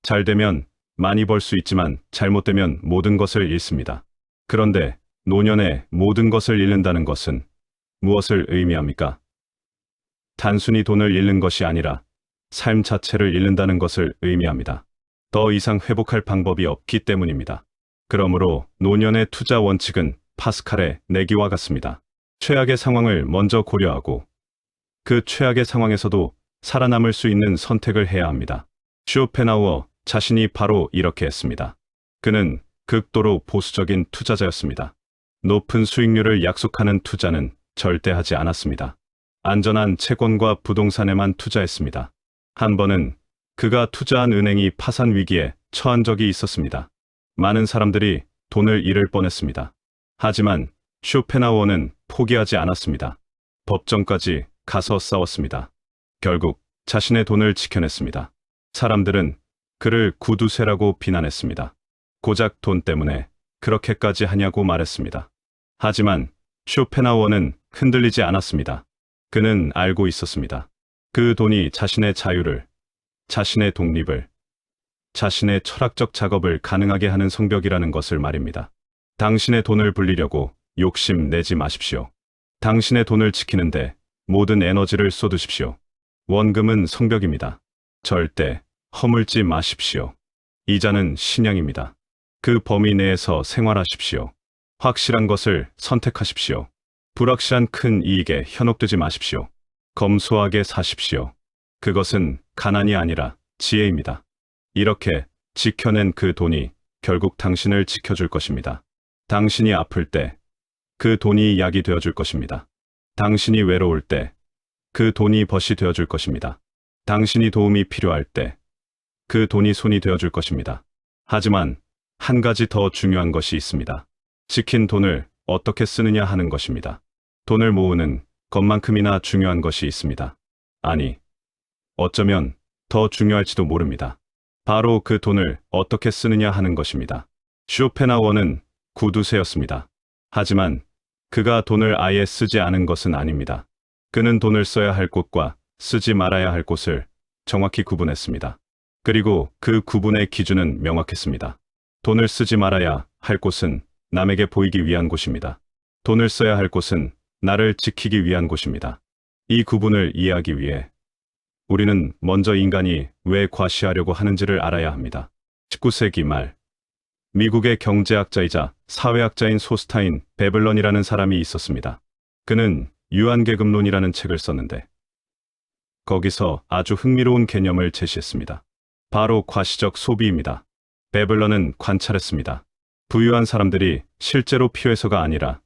잘 되면 많이 벌 수 있지만 잘못되면 모든 것을 잃습니다. 그런데 노년에 모든 것을 잃는다는 것은 무엇을 의미합니까? 단순히 돈을 잃는 것이 아니라 삶 자체를 잃는다는 것을 의미합니다. 더 이상 회복할 방법이 없기 때문입니다. 그러므로 노년의 투자 원칙은 파스칼의 내기와 같습니다. 최악의 상황을 먼저 고려하고 그 최악의 상황에서도 살아남을 수 있는 선택을 해야 합니다. 쇼펜하우어 자신이 바로 이렇게 했습니다. 그는 극도로 보수적인 투자자였습니다. 높은 수익률을 약속하는 투자는 절대 하지 않았습니다. 안전한 채권과 부동산에만 투자했습니다. 한 번은 그가 투자한 은행이 파산 위기에 처한 적이 있었습니다. 많은 사람들이 돈을 잃을 뻔했습니다. 하지만 쇼펜하우어는 포기하지 않았습니다. 법정까지 가서 싸웠습니다. 결국 자신의 돈을 지켜냈습니다. 사람들은 그를 구두쇠라고 비난했습니다. 고작 돈 때문에 그렇게까지 하냐고 말했습니다. 하지만 쇼펜하우어는 흔들리지 않았습니다. 그는 알고 있었습니다. 그 돈이 자신의 자유를, 자신의 독립을, 자신의 철학적 작업을 가능하게 하는 성벽이라는 것을 말입니다. 당신의 돈을 불리려고 욕심 내지 마십시오. 당신의 돈을 지키는데 모든 에너지를 쏟으십시오. 원금은 성벽입니다. 절대 허물지 마십시오. 이자는 신양입니다. 그 범위 내에서 생활하십시오. 확실한 것을 선택하십시오. 불확실한 큰 이익에 현혹되지 마십시오. 검소하게 사십시오. 그것은 가난이 아니라 지혜입니다. 이렇게 지켜낸 그 돈이 결국 당신을 지켜줄 것입니다. 당신이 아플 때 그 돈이 약이 되어줄 것입니다. 당신이 외로울 때 그 돈이 벗이 되어줄 것입니다. 당신이 도움이 필요할 때 그 돈이 손이 되어줄 것입니다. 하지만 한 가지 더 중요한 것이 있습니다. 지킨 돈을 어떻게 쓰느냐 하는 것입니다. 돈을 모으는 것만큼이나 중요한 것이 있습니다. 아니, 어쩌면 더 중요할지도 모릅니다. 바로 그 돈을 어떻게 쓰느냐 하는 것입니다. 쇼펜하워는 구두쇠였습니다. 하지만 그가 돈을 아예 쓰지 않은 것은 아닙니다. 그는 돈을 써야 할 곳과 쓰지 말아야 할 곳을 정확히 구분했습니다. 그리고 그 구분의 기준은 명확했습니다. 돈을 쓰지 말아야 할 곳은 남에게 보이기 위한 곳입니다. 돈을 써야 할 곳은 나를 지키기 위한 곳입니다. 이 구분을 이해하기 위해 우리는 먼저 인간이 왜 과시하려고 하는지를 알아야 합니다. 19세기 말 미국의 경제학자이자 사회학자인 소스타인 베블런이라는 사람이 있었습니다. 그는 유한계급론이라는 책을 썼는데 거기서 아주 흥미로운 개념을 제시했습니다. 바로 과시적 소비입니다. 베블런은 관찰했습니다. 부유한 사람들이 실제로 필요해서가 아니라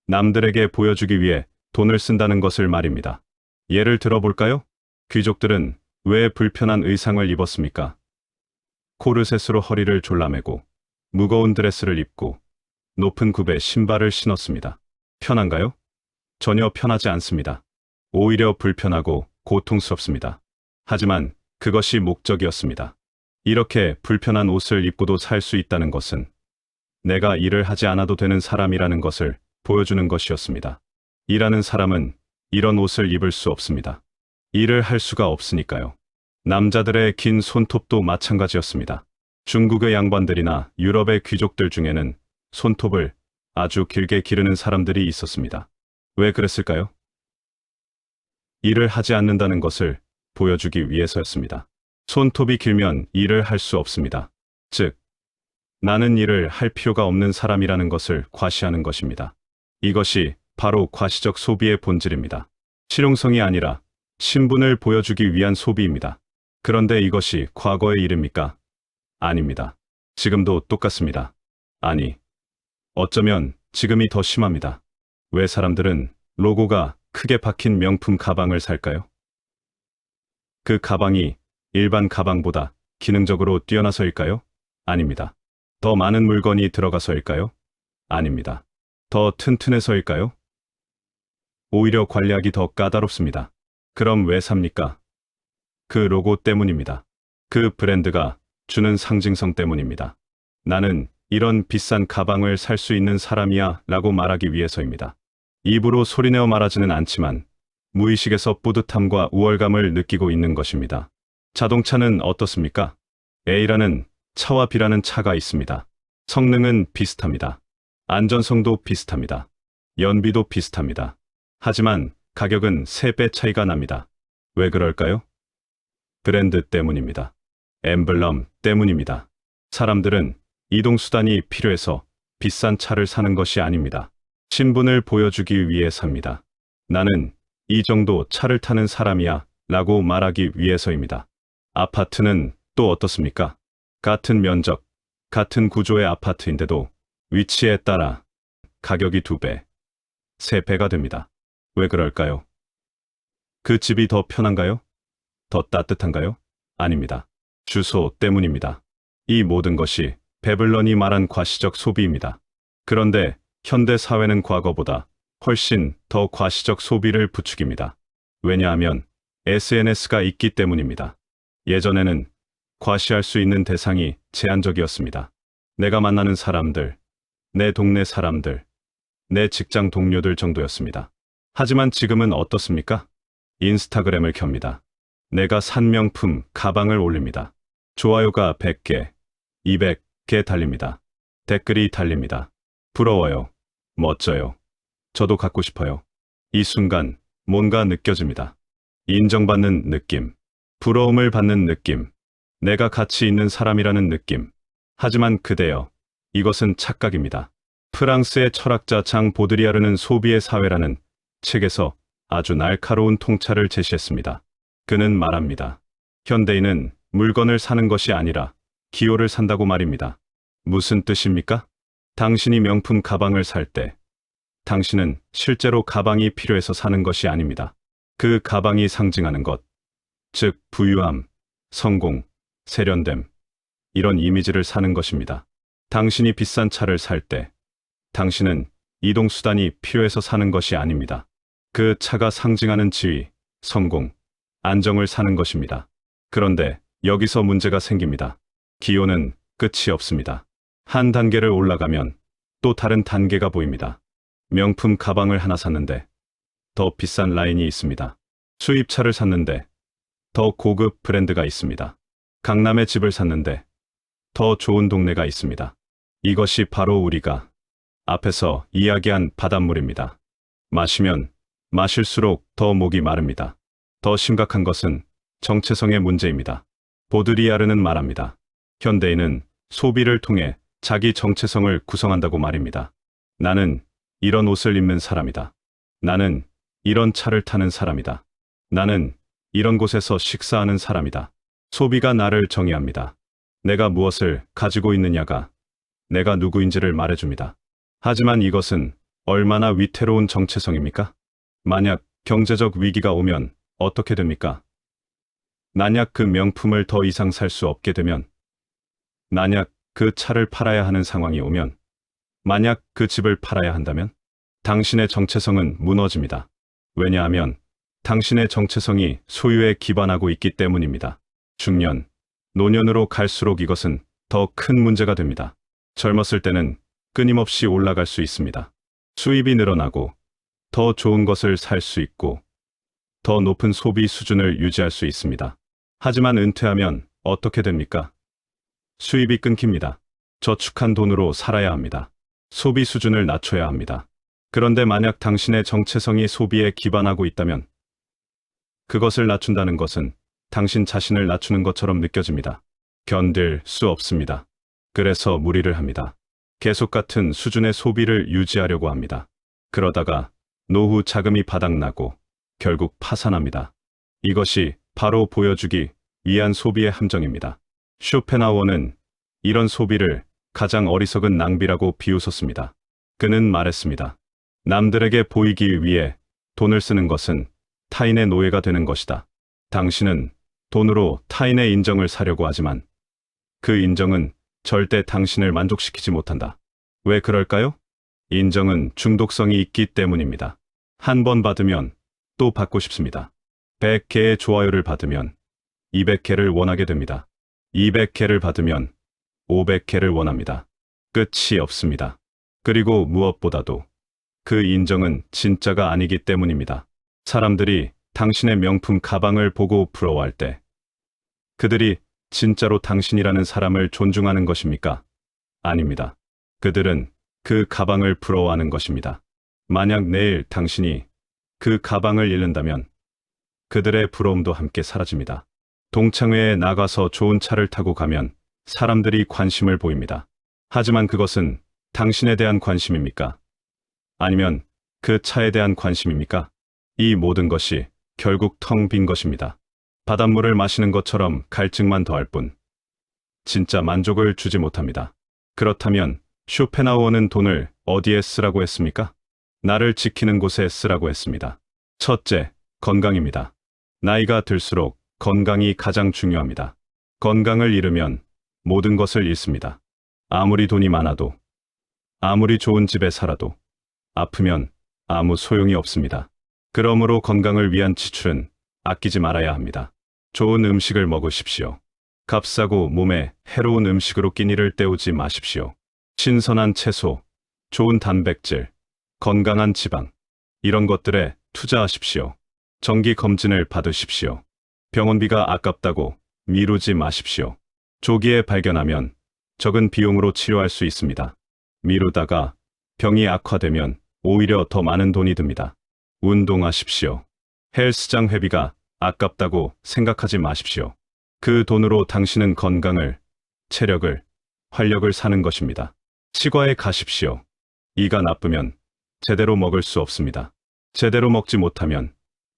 남들에게 보여주기 위해 돈을 쓴다는 것을 말입니다. 예를 들어볼까요? 귀족들은 왜 불편한 의상을 입었습니까? 코르셋으로 허리를 졸라매고 무거운 드레스를 입고 높은 굽에 신발을 신었습니다. 편한가요? 전혀 편하지 않습니다. 오히려 불편하고 고통스럽습니다. 하지만 그것이 목적이었습니다. 이렇게 불편한 옷을 입고도 살 수 있다는 것은 내가 일을 하지 않아도 되는 사람이라는 것을 보여주는 것이었습니다. 일하는 사람은 이런 옷을 입을 수 없습니다. 일을 할 수가 없으니까요. 남자들의 긴 손톱도 마찬가지였습니다. 중국의 양반들이나 유럽의 귀족들 중에는 손톱을 아주 길게 기르는 사람들이 있었습니다. 왜 그랬을까요? 일을 하지 않는다는 것을 보여주기 위해서였습니다. 손톱이 길면 일을 할 수 없습니다. 즉, 나는 일을 할 필요가 없는 사람이라는 것을 과시하는 것입니다. 이것이 바로 과시적 소비의 본질입니다. 실용성이 아니라 신분을 보여주기 위한 소비입니다. 그런데 이것이 과거의 일입니까? 아닙니다. 지금도 똑같습니다. 아니, 어쩌면 지금이 더 심합니다. 왜 사람들은 로고가 크게 박힌 명품 가방을 살까요? 그 가방이 일반 가방보다 기능적으로 뛰어나서일까요? 아닙니다. 더 많은 물건이 들어가서일까요? 아닙니다. 더 튼튼해서일까요? 오히려 관리하기 더 까다롭습니다. 그럼 왜 삽니까? 그 로고 때문입니다. 그 브랜드가 주는 상징성 때문입니다. 나는 이런 비싼 가방을 살 수 있는 사람이야 라고 말하기 위해서입니다. 입으로 소리내어 말하지는 않지만 무의식에서 뿌듯함과 우월감을 느끼고 있는 것입니다. 자동차는 어떻습니까? A라는 차와 B라는 차가 있습니다. 성능은 비슷합니다. 안전성도 비슷합니다. 연비도 비슷합니다. 하지만 가격은 3배 차이가 납니다. 왜 그럴까요? 브랜드 때문입니다. 엠블럼 때문입니다. 사람들은 이동수단이 필요해서 비싼 차를 사는 것이 아닙니다. 신분을 보여주기 위해 삽니다. 나는 이 정도 차를 타는 사람이야 라고 말하기 위해서입니다. 아파트는 또 어떻습니까? 같은 면적, 같은 구조의 아파트인데도 위치에 따라 가격이 2배, 3배가 됩니다. 왜 그럴까요? 그 집이 더 편한가요? 더 따뜻한가요? 아닙니다. 주소 때문입니다. 이 모든 것이 베블런이 말한 과시적 소비입니다. 그런데 현대 사회는 과거보다 훨씬 더 과시적 소비를 부추깁니다. 왜냐하면 SNS가 있기 때문입니다. 예전에는 과시할 수 있는 대상이 제한적이었습니다. 내가 만나는 사람들, 내 동네 사람들, 내 직장 동료들 정도였습니다. 하지만 지금은 어떻습니까? 인스타그램을 켭니다. 내가 산 명품 가방을 올립니다. 좋아요가 100개, 200개 달립니다. 댓글이 달립니다. 부러워요. 멋져요. 저도 갖고 싶어요. 이 순간 뭔가 느껴집니다. 인정받는 느낌, 부러움을 받는 느낌, 내가 가치 있는 사람이라는 느낌. 하지만 그대여, 이것은 착각입니다. 프랑스의 철학자 장 보드리아르는 소비의 사회라는 책에서 아주 날카로운 통찰을 제시했습니다. 그는 말합니다. 현대인은 물건을 사는 것이 아니라 기호를 산다고 말입니다. 무슨 뜻입니까? 당신이 명품 가방을 살 때 당신은 실제로 가방이 필요해서 사는 것이 아닙니다. 그 가방이 상징하는 것, 즉 부유함, 성공, 세련됨, 이런 이미지를 사는 것입니다. 당신이 비싼 차를 살 때 당신은 이동수단이 필요해서 사는 것이 아닙니다. 그 차가 상징하는 지위, 성공, 안정을 사는 것입니다. 그런데 여기서 문제가 생깁니다. 기호는 끝이 없습니다. 한 단계를 올라가면 또 다른 단계가 보입니다. 명품 가방을 하나 샀는데 더 비싼 라인이 있습니다. 수입차를 샀는데 더 고급 브랜드가 있습니다. 강남에 집을 샀는데 더 좋은 동네가 있습니다. 이것이 바로 우리가 앞에서 이야기한 바닷물입니다. 마시면 마실수록 더 목이 마릅니다. 더 심각한 것은 정체성의 문제입니다. 보드리아르는 말합니다. 현대인은 소비를 통해 자기 정체성을 구성한다고 말입니다. 나는 이런 옷을 입는 사람이다. 나는 이런 차를 타는 사람이다. 나는 이런 곳에서 식사하는 사람이다. 소비가 나를 정의합니다. 내가 무엇을 가지고 있느냐가 내가 누구인지를 말해줍니다. 하지만 이것은 얼마나 위태로운 정체성입니까? 만약 경제적 위기가 오면 어떻게 됩니까? 만약 그 명품을 더 이상 살 수 없게 되면, 만약 그 차를 팔아야 하는 상황이 오면, 만약 그 집을 팔아야 한다면, 당신의 정체성은 무너집니다. 왜냐하면 당신의 정체성이 소유에 기반하고 있기 때문입니다. 중년, 노년으로 갈수록 이것은 더 큰 문제가 됩니다. 젊었을 때는 끊임없이 올라갈 수 있습니다. 수입이 늘어나고 더 좋은 것을 살 수 있고 더 높은 소비 수준을 유지할 수 있습니다. 하지만 은퇴하면 어떻게 됩니까? 수입이 끊깁니다. 저축한 돈으로 살아야 합니다. 소비 수준을 낮춰야 합니다. 그런데 만약 당신의 정체성이 소비에 기반하고 있다면 그것을 낮춘다는 것은 당신 자신을 낮추는 것처럼 느껴집니다. 견딜 수 없습니다. 그래서 무리를 합니다. 계속 같은 수준의 소비를 유지하려고 합니다. 그러다가 노후 자금이 바닥나고 결국 파산합니다. 이것이 바로 보여주기 위한 소비의 함정입니다. 쇼펜하우어는 이런 소비를 가장 어리석은 낭비라고 비웃었습니다. 그는 말했습니다. 남들에게 보이기 위해 돈을 쓰는 것은 타인의 노예가 되는 것이다. 당신은 돈으로 타인의 인정을 사려고 하지만 그 인정은 절대 당신을 만족시키지 못한다. 왜 그럴까요? 인정은 중독성이 있기 때문입니다. 한 번 받으면 또 받고 싶습니다. 100개의 좋아요를 받으면 200개를 원하게 됩니다. 200개를 받으면 500개를 원합니다. 끝이 없습니다. 그리고 무엇보다도 그 인정은 진짜가 아니기 때문입니다. 사람들이 당신의 명품 가방을 보고 부러워할 때 그들이 진짜로 당신이라는 사람을 존중하는 것입니까? 아닙니다. 그들은 그 가방을 부러워하는 것입니다. 만약 내일 당신이 그 가방을 잃는다면 그들의 부러움도 함께 사라집니다. 동창회에 나가서 좋은 차를 타고 가면 사람들이 관심을 보입니다. 하지만 그것은 당신에 대한 관심입니까? 아니면 그 차에 대한 관심입니까? 이 모든 것이 결국 텅 빈 것입니다. 바닷물을 마시는 것처럼 갈증만 더할 뿐 진짜 만족을 주지 못합니다. 그렇다면 쇼펜하우어는 돈을 어디에 쓰라고 했습니까? 나를 지키는 곳에 쓰라고 했습니다. 첫째, 건강입니다. 나이가 들수록 건강이 가장 중요합니다. 건강을 잃으면 모든 것을 잃습니다. 아무리 돈이 많아도, 아무리 좋은 집에 살아도 아프면 아무 소용이 없습니다. 그러므로 건강을 위한 지출은 아끼지 말아야 합니다. 좋은 음식을 먹으십시오. 값싸고 몸에 해로운 음식으로 끼니를 때우지 마십시오. 신선한 채소, 좋은 단백질, 건강한 지방, 이런 것들에 투자하십시오. 정기 검진을 받으십시오. 병원비가 아깝다고 미루지 마십시오. 조기에 발견하면 적은 비용으로 치료할 수 있습니다. 미루다가 병이 악화되면 오히려 더 많은 돈이 듭니다. 운동하십시오. 헬스장 회비가 아깝다고 생각하지 마십시오. 그 돈으로 당신은 건강을, 체력을, 활력을 사는 것입니다. 치과에 가십시오. 이가 나쁘면 제대로 먹을 수 없습니다. 제대로 먹지 못하면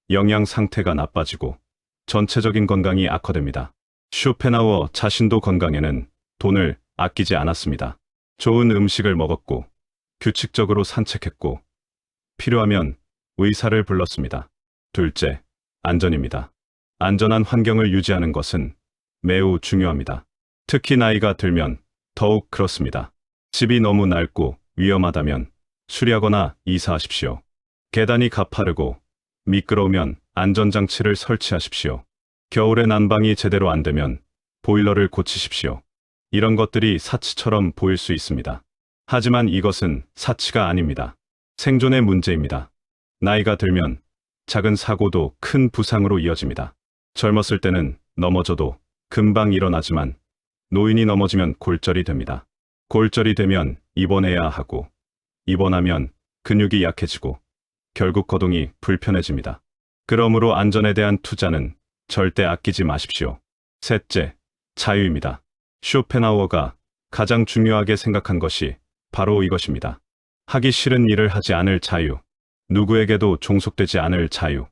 영양 상태가 나빠지고 전체적인 건강이 악화됩니다. 쇼펜하우어 자신도 건강에는 돈을 아끼지 않았습니다. 좋은 음식을 먹었고 규칙적으로 산책했고 필요하면 의사를 불렀습니다. 둘째, 안전입니다. 안전한 환경을 유지하는 것은 매우 중요합니다. 특히 나이가 들면 더욱 그렇습니다. 집이 너무 낡고 위험하다면 수리하거나 이사하십시오. 계단이 가파르고 미끄러우면 안전장치를 설치하십시오. 겨울에 난방이 제대로 안 되면 보일러를 고치십시오. 이런 것들이 사치처럼 보일 수 있습니다. 하지만 이것은 사치가 아닙니다. 생존의 문제입니다. 나이가 들면 작은 사고도 큰 부상으로 이어집니다. 젊었을 때는 넘어져도 금방 일어나지만 노인이 넘어지면 골절이 됩니다. 골절이 되면 입원해야 하고 입원하면 근육이 약해지고 결국 거동이 불편해집니다. 그러므로 안전에 대한 투자는 절대 아끼지 마십시오. 셋째, 자유입니다. 쇼펜하우어가 가장 중요하게 생각한 것이 바로 이것입니다. 하기 싫은 일을 하지 않을 자유, 누구에게도 종속되지 않을 자유.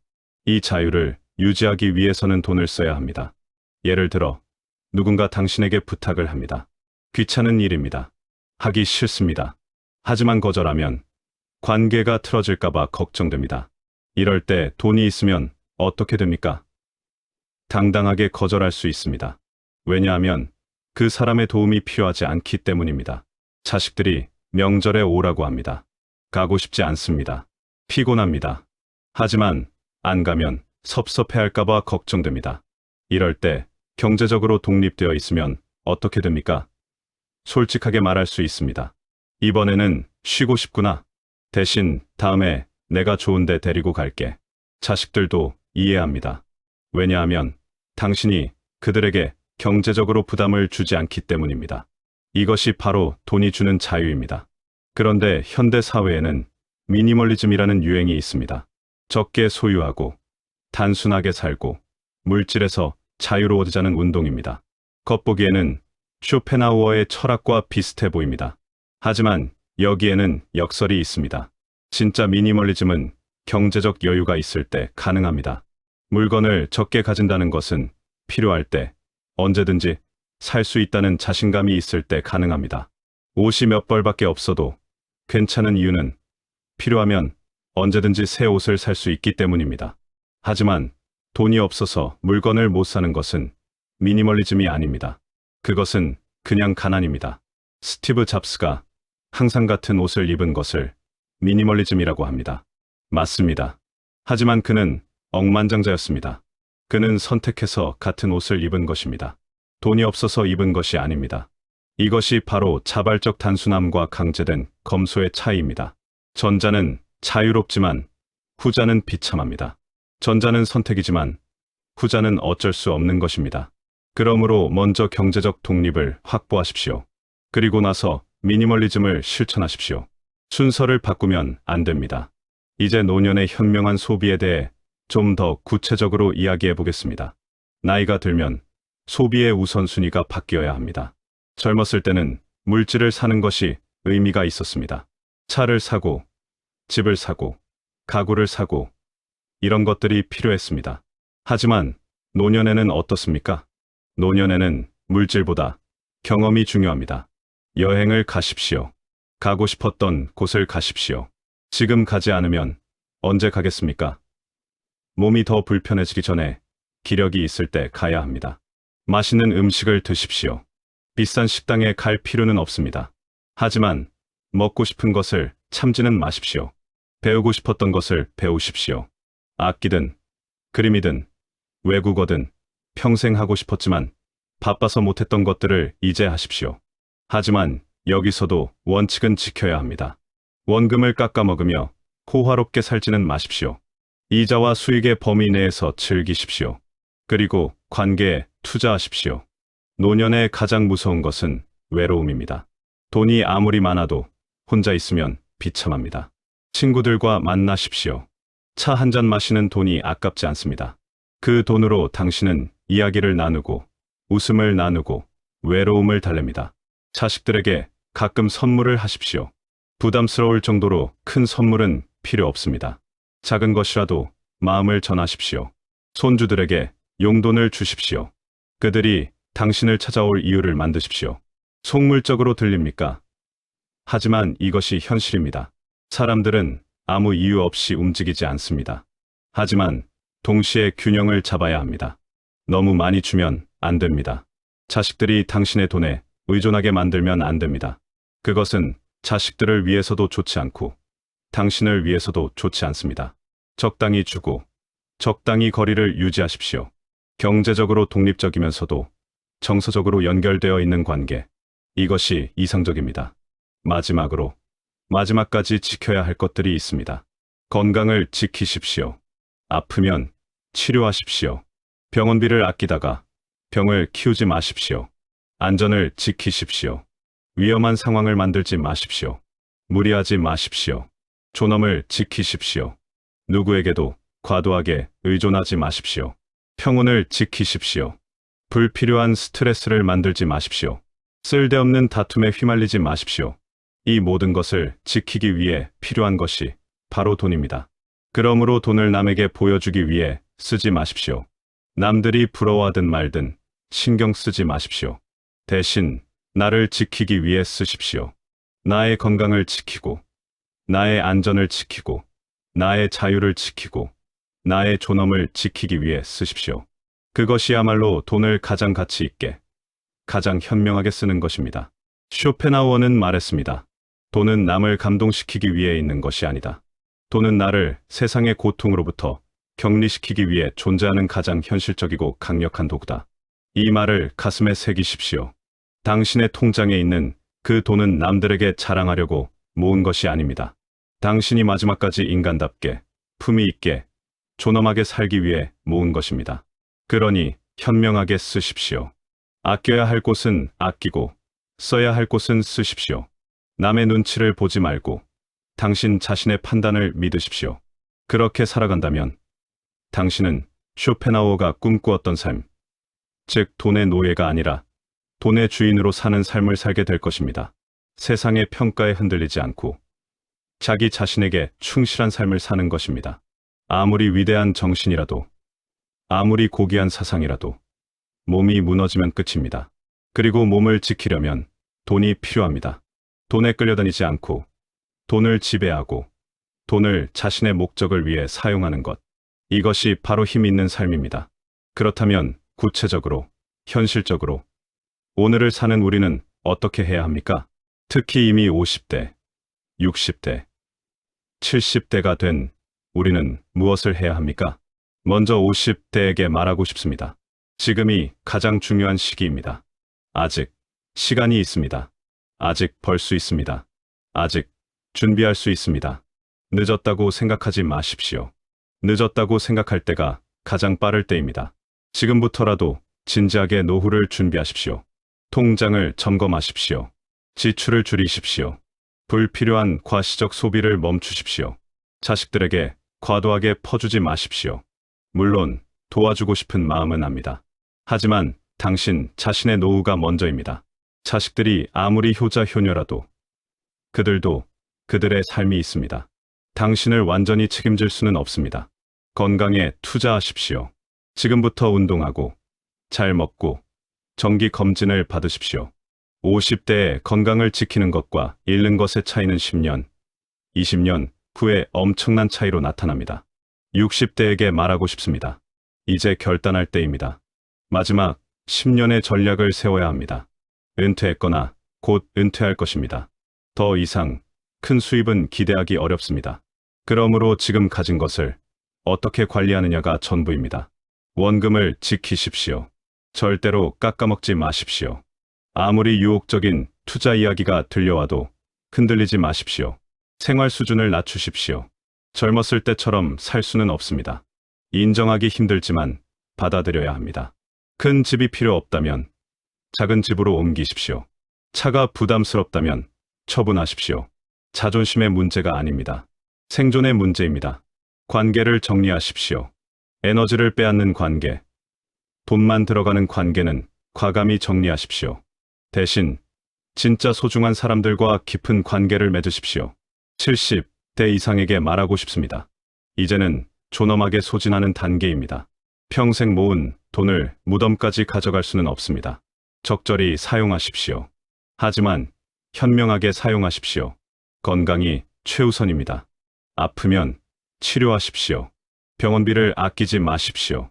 이 자유를 유지하기 위해서는 돈을 써야 합니다. 예를 들어 누군가 당신에게 부탁을 합니다. 귀찮은 일입니다. 하기 싫습니다. 하지만 거절하면 관계가 틀어질까봐 걱정됩니다. 이럴 때 돈이 있으면 어떻게 됩니까? 당당하게 거절할 수 있습니다. 왜냐하면 그 사람의 도움이 필요하지 않기 때문입니다. 자식들이 명절에 오라고 합니다. 가고 싶지 않습니다. 피곤합니다. 하지만 안 가면 섭섭해할까봐 걱정됩니다. 이럴 때 경제적으로 독립되어 있으면 어떻게 됩니까? 솔직하게 말할 수 있습니다. 이번에는 쉬고 싶구나. 대신 다음에 내가 좋은데 데리고 갈게. 자식들도 이해합니다. 왜냐하면 당신이 그들에게 경제적으로 부담을 주지 않기 때문입니다. 이것이 바로 돈이 주는 자유입니다. 그런데 현대 사회에는 미니멀리즘이라는 유행이 있습니다. 적게 소유하고 단순하게 살고 물질에서 자유로워지자는 운동입니다. 겉보기에는 쇼펜하우어의 철학과 비슷해 보입니다. 하지만 여기에는 역설이 있습니다. 진짜 미니멀리즘은 경제적 여유가 있을 때 가능합니다. 물건을 적게 가진다는 것은 필요할 때 언제든지 살 수 있다는 자신감이 있을 때 가능합니다. 옷이 몇 벌밖에 없어도 괜찮은 이유는 필요하면 언제든지 새 옷을 살 수 있기 때문입니다. 하지만 돈이 없어서 물건을 못 사는 것은 미니멀리즘이 아닙니다. 그것은 그냥 가난입니다. 스티브 잡스가 항상 같은 옷을 입은 것을 미니멀리즘이라고 합니다. 맞습니다. 하지만 그는 억만장자였습니다. 그는 선택해서 같은 옷을 입은 것입니다. 돈이 없어서 입은 것이 아닙니다. 이것이 바로 자발적 단순함과 강제된 검소의 차이입니다. 전자는 자유롭지만 후자는 비참합니다. 전자는 선택이지만 후자는 어쩔 수 없는 것입니다. 그러므로 먼저 경제적 독립을 확보하십시오. 그리고 나서 미니멀리즘을 실천하십시오. 순서를 바꾸면 안 됩니다. 이제 노년의 현명한 소비에 대해 좀 더 구체적으로 이야기해 보겠습니다. 나이가 들면 소비의 우선순위가 바뀌어야 합니다. 젊었을 때는 물질을 사는 것이 의미가 있었습니다. 차를 사고, 집을 사고, 가구를 사고, 이런 것들이 필요했습니다. 하지만 노년에는 어떻습니까? 노년에는 물질보다 경험이 중요합니다. 여행을 가십시오. 가고 싶었던 곳을 가십시오. 지금 가지 않으면 언제 가겠습니까? 몸이 더 불편해지기 전에 기력이 있을 때 가야 합니다. 맛있는 음식을 드십시오. 비싼 식당에 갈 필요는 없습니다. 하지만 먹고 싶은 것을 참지는 마십시오. 배우고 싶었던 것을 배우십시오. 악기든 그림이든 외국어든 평생 하고 싶었지만 바빠서 못했던 것들을 이제 하십시오. 하지만 여기서도 원칙은 지켜야 합니다. 원금을 깎아먹으며 호화롭게 살지는 마십시오. 이자와 수익의 범위 내에서 즐기십시오. 그리고 관계에 투자하십시오. 노년의 가장 무서운 것은 외로움입니다. 돈이 아무리 많아도 혼자 있으면 비참합니다. 친구들과 만나십시오. 차 한 잔 마시는 돈이 아깝지 않습니다. 그 돈으로 당신은 이야기를 나누고 웃음을 나누고 외로움을 달랩니다. 자식들에게 가끔 선물을 하십시오. 부담스러울 정도로 큰 선물은 필요 없습니다. 작은 것이라도 마음을 전하십시오. 손주들에게 용돈을 주십시오. 그들이 당신을 찾아올 이유를 만드십시오. 속물적으로 들립니까? 하지만 이것이 현실입니다. 사람들은 아무 이유 없이 움직이지 않습니다. 하지만 동시에 균형을 잡아야 합니다. 너무 많이 주면 안 됩니다. 자식들이 당신의 돈에 의존하게 만들면 안 됩니다. 그것은 자식들을 위해서도 좋지 않고 당신을 위해서도 좋지 않습니다. 적당히 주고 적당히 거리를 유지하십시오. 경제적으로 독립적이면서도 정서적으로 연결되어 있는 관계. 이것이 이상적입니다. 마지막으로 마지막까지 지켜야 할 것들이 있습니다. 건강을 지키십시오. 아프면 치료하십시오. 병원비를 아끼다가 병을 키우지 마십시오. 안전을 지키십시오. 위험한 상황을 만들지 마십시오. 무리하지 마십시오. 존엄을 지키십시오. 누구에게도 과도하게 의존하지 마십시오. 평온을 지키십시오. 불필요한 스트레스를 만들지 마십시오. 쓸데없는 다툼에 휘말리지 마십시오. 이 모든 것을 지키기 위해 필요한 것이 바로 돈입니다. 그러므로 돈을 남에게 보여주기 위해 쓰지 마십시오. 남들이 부러워하든 말든 신경 쓰지 마십시오. 대신 나를 지키기 위해 쓰십시오. 나의 건강을 지키고, 나의 안전을 지키고, 나의 자유를 지키고, 나의 존엄을 지키기 위해 쓰십시오. 그것이야말로 돈을 가장 가치 있게, 가장 현명하게 쓰는 것입니다. 쇼펜하우어는 말했습니다. 돈은 남을 감동시키기 위해 있는 것이 아니다. 돈은 나를 세상의 고통으로부터 격리시키기 위해 존재하는 가장 현실적이고 강력한 도구다. 이 말을 가슴에 새기십시오. 당신의 통장에 있는 그 돈은 남들에게 자랑하려고 모은 것이 아닙니다. 당신이 마지막까지 인간답게, 품위 있게, 존엄하게 살기 위해 모은 것입니다. 그러니 현명하게 쓰십시오. 아껴야 할 곳은 아끼고, 써야 할 곳은 쓰십시오. 남의 눈치를 보지 말고, 당신 자신의 판단을 믿으십시오. 그렇게 살아간다면, 당신은 쇼펜하우어가 꿈꾸었던 삶, 즉 돈의 노예가 아니라 돈의 주인으로 사는 삶을 살게 될 것입니다. 세상의 평가에 흔들리지 않고 자기 자신에게 충실한 삶을 사는 것입니다. 아무리 위대한 정신이라도, 아무리 고귀한 사상이라도 몸이 무너지면 끝입니다. 그리고 몸을 지키려면 돈이 필요합니다. 돈에 끌려다니지 않고 돈을 지배하고 돈을 자신의 목적을 위해 사용하는 것. 이것이 바로 힘 있는 삶입니다. 그렇다면 구체적으로, 현실적으로 오늘을 사는 우리는 어떻게 해야 합니까? 특히 이미 50대, 60대, 70대가 된 우리는 무엇을 해야 합니까? 먼저 50대에게 말하고 싶습니다. 지금이 가장 중요한 시기입니다. 아직 시간이 있습니다. 아직 벌 수 있습니다. 아직 준비할 수 있습니다. 늦었다고 생각하지 마십시오. 늦었다고 생각할 때가 가장 빠를 때입니다. 지금부터라도 진지하게 노후를 준비하십시오. 통장을 점검하십시오. 지출을 줄이십시오. 불필요한 과시적 소비를 멈추십시오. 자식들에게 과도하게 퍼주지 마십시오. 물론 도와주고 싶은 마음은 압니다. 하지만 당신 자신의 노후가 먼저입니다. 자식들이 아무리 효자 효녀라도 그들도 그들의 삶이 있습니다. 당신을 완전히 책임질 수는 없습니다. 건강에 투자하십시오. 지금부터 운동하고 잘 먹고 정기 검진을 받으십시오. 50대의 건강을 지키는 것과 잃는 것의 차이는 10년, 20년 후에 엄청난 차이로 나타납니다. 60대에게 말하고 싶습니다. 이제 결단할 때입니다. 마지막 10년의 전략을 세워야 합니다. 은퇴했거나 곧 은퇴할 것입니다. 더 이상 큰 수입은 기대하기 어렵습니다. 그러므로 지금 가진 것을 어떻게 관리하느냐가 전부입니다. 원금을 지키십시오. 절대로 깎아먹지 마십시오. 아무리 유혹적인 투자 이야기가 들려와도 흔들리지 마십시오. 생활 수준을 낮추십시오. 젊었을 때처럼 살 수는 없습니다. 인정하기 힘들지만 받아들여야 합니다. 큰 집이 필요 없다면 작은 집으로 옮기십시오. 차가 부담스럽다면 처분하십시오. 자존심의 문제가 아닙니다. 생존의 문제입니다. 관계를 정리하십시오. 에너지를 빼앗는 관계, 돈만 들어가는 관계는 과감히 정리하십시오. 대신 진짜 소중한 사람들과 깊은 관계를 맺으십시오. 70대 이상에게 말하고 싶습니다. 이제는 존엄하게 소진하는 단계입니다. 평생 모은 돈을 무덤까지 가져갈 수는 없습니다. 적절히 사용하십시오. 하지만 현명하게 사용하십시오. 건강이 최우선입니다. 아프면 치료하십시오. 병원비를 아끼지 마십시오.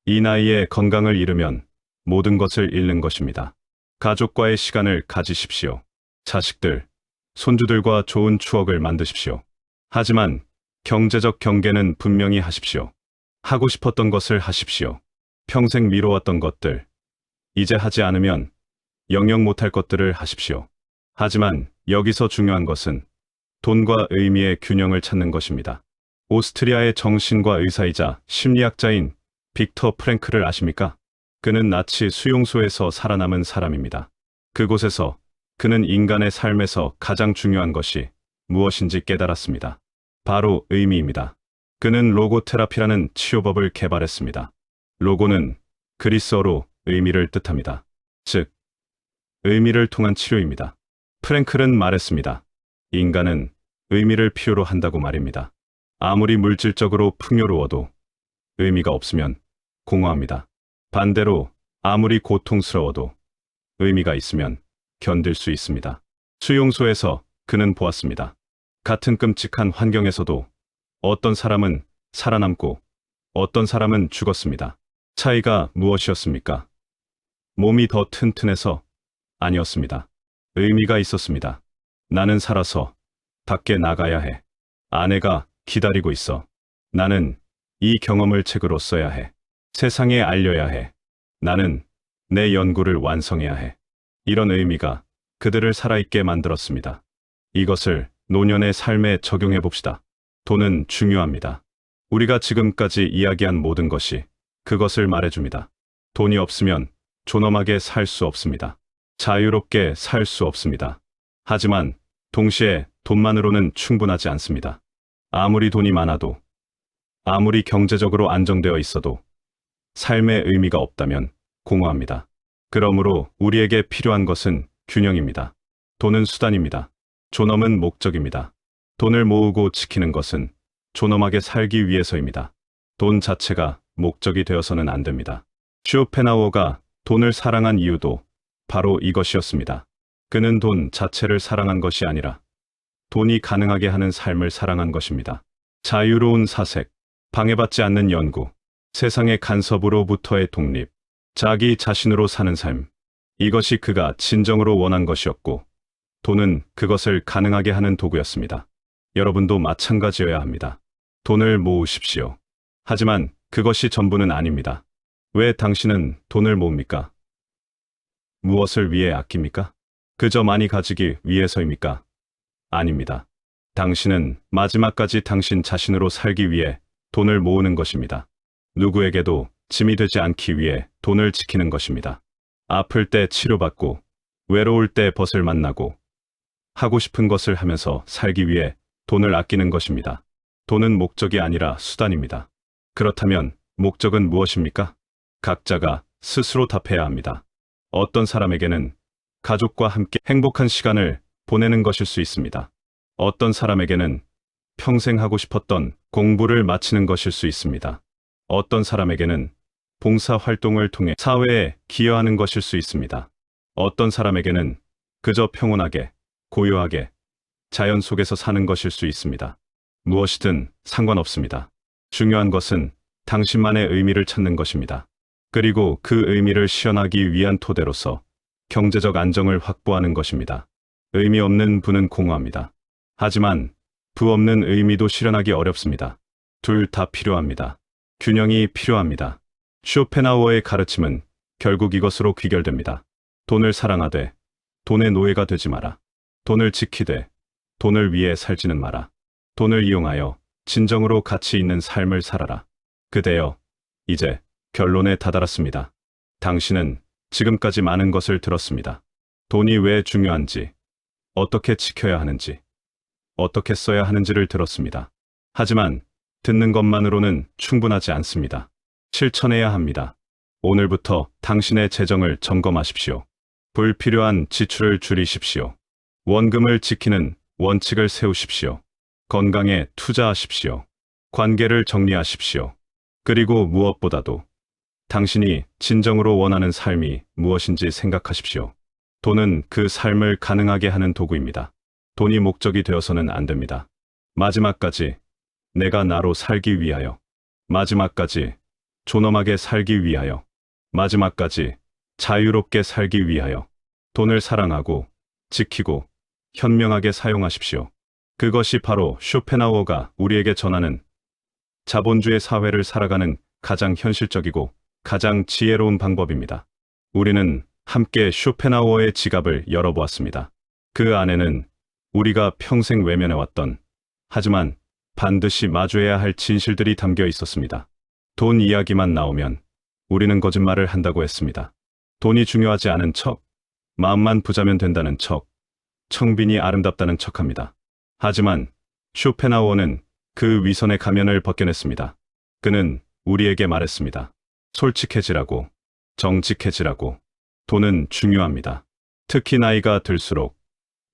이 나이에 건강을 잃으면 모든 것을 잃는 것입니다. 가족과의 시간을 가지십시오. 자식들, 손주들과 좋은 추억을 만드십시오. 하지만 경제적 경계는 분명히 하십시오. 하고 싶었던 것을 하십시오. 평생 미뤄왔던 것들, 이제 하지 않으면 영영 못할 것들을 하십시오. 하지만 여기서 중요한 것은 돈과 의미의 균형을 찾는 것입니다. 오스트리아의 정신과 의사이자 심리학자인 빅터 프랭클을 아십니까? 그는 나치 수용소에서 살아남은 사람입니다. 그곳에서 그는 인간의 삶에서 가장 중요한 것이 무엇인지 깨달았습니다. 바로 의미입니다. 그는 로고테라피라는 치료법을 개발했습니다. 로고는 그리스어로 의미를 뜻합니다. 즉, 의미를 통한 치료입니다. 프랭클은 말했습니다. 인간은 의미를 필요로 한다고 말입니다. 아무리 물질적으로 풍요로워도 의미가 없으면 공허합니다. 반대로 아무리 고통스러워도 의미가 있으면 견딜 수 있습니다. 수용소에서 그는 보았습니다. 같은 끔찍한 환경에서도 어떤 사람은 살아남고 어떤 사람은 죽었습니다. 차이가 무엇이었습니까? 몸이 더 튼튼해서? 아니었습니다. 의미가 있었습니다. 나는 살아서 밖에 나가야 해. 아내가 기다리고 있어. 나는 이 경험을 책으로 써야 해. 세상에 알려야 해. 나는 내 연구를 완성해야 해. 이런 의미가 그들을 살아있게 만들었습니다. 이것을 노년의 삶에 적용해 봅시다. 돈은 중요합니다. 우리가 지금까지 이야기한 모든 것이 그것을 말해줍니다. 돈이 없으면 존엄하게 살 수 없습니다. 자유롭게 살 수 없습니다. 하지만 동시에 돈만으로는 충분하지 않습니다. 아무리 돈이 많아도, 아무리 경제적으로 안정되어 있어도 삶의 의미가 없다면 공허합니다. 그러므로 우리에게 필요한 것은 균형입니다. 돈은 수단입니다. 존엄은 목적입니다. 돈을 모으고 지키는 것은 존엄하게 살기 위해서입니다. 돈 자체가 목적이 되어서는 안 됩니다. 쇼펜하우어가 돈을 사랑한 이유도 바로 이것이었습니다. 그는 돈 자체를 사랑한 것이 아니라 돈이 가능하게 하는 삶을 사랑한 것입니다. 자유로운 사색, 방해받지 않는 연구, 세상의 간섭으로부터의 독립, 자기 자신으로 사는 삶. 이것이 그가 진정으로 원한 것이었고, 돈은 그것을 가능하게 하는 도구였습니다. 여러분도 마찬가지여야 합니다. 돈을 모으십시오. 하지만 그것이 전부는 아닙니다. 왜 당신은 돈을 모읍니까? 무엇을 위해 아낍니까? 그저 많이 가지기 위해서입니까? 아닙니다. 당신은 마지막까지 당신 자신으로 살기 위해 돈을 모으는 것입니다. 누구에게도 짐이 되지 않기 위해 돈을 지키는 것입니다. 아플 때 치료받고, 외로울 때 벗을 만나고, 하고 싶은 것을 하면서 살기 위해 돈을 아끼는 것입니다. 돈은 목적이 아니라 수단입니다. 그렇다면 목적은 무엇입니까? 각자가 스스로 답해야 합니다. 어떤 사람에게는 가족과 함께 행복한 시간을 보내는 것일 수 있습니다. 어떤 사람에게는 평생 하고 싶었던 공부를 마치는 것일 수 있습니다. 어떤 사람에게는 봉사 활동을 통해 사회에 기여하는 것일 수 있습니다. 어떤 사람에게는 그저 평온하게, 고요하게, 자연 속에서 사는 것일 수 있습니다. 무엇이든 상관없습니다. 중요한 것은 당신만의 의미를 찾는 것입니다. 그리고 그 의미를 실현하기 위한 토대로서 경제적 안정을 확보하는 것입니다. 의미 없는 부는 공허합니다. 하지만 부 없는 의미도 실현하기 어렵습니다. 둘 다 필요합니다. 균형이 필요합니다. 쇼펜하우어의 가르침은 결국 이것으로 귀결됩니다. 돈을 사랑하되 돈의 노예가 되지 마라. 돈을 지키되 돈을 위해 살지는 마라. 돈을 이용하여 진정으로 가치 있는 삶을 살아라. 그대여, 이제 결론에 다다랐습니다. 당신은 지금까지 많은 것을 들었습니다. 돈이 왜 중요한지, 어떻게 지켜야 하는지, 어떻게 써야 하는지를 들었습니다. 하지만 듣는 것만으로는 충분하지 않습니다. 실천해야 합니다. 오늘부터 당신의 재정을 점검하십시오. 불필요한 지출을 줄이십시오. 원금을 지키는 원칙을 세우십시오. 건강에 투자하십시오. 관계를 정리하십시오. 그리고 무엇보다도 당신이 진정으로 원하는 삶이 무엇인지 생각하십시오. 돈은 그 삶을 가능하게 하는 도구입니다. 돈이 목적이 되어서는 안 됩니다. 마지막까지 내가 나로 살기 위하여 마지막까지 존엄하게 살기 위하여, 마지막까지 자유롭게 살기 위하여 돈을 사랑하고 지키고 현명하게 사용하십시오. 그것이 바로 쇼펜하우어가 우리에게 전하는 자본주의 사회를 살아가는 가장 현실적이고 가장 지혜로운 방법입니다. 우리는 함께 쇼펜하우어의 지갑을 열어보았습니다. 그 안에는 우리가 평생 외면해왔던, 하지만 반드시 마주해야 할 진실들이 담겨 있었습니다. 돈 이야기만 나오면 우리는 거짓말을 한다고 했습니다. 돈이 중요하지 않은 척, 마음만 부자면 된다는 척, 청빈이 아름답다는 척합니다. 하지만 쇼펜하우어는 그 위선의 가면을 벗겨냈습니다. 그는 우리에게 말했습니다. 솔직해지라고, 정직해지라고. 돈은 중요합니다. 특히 나이가 들수록,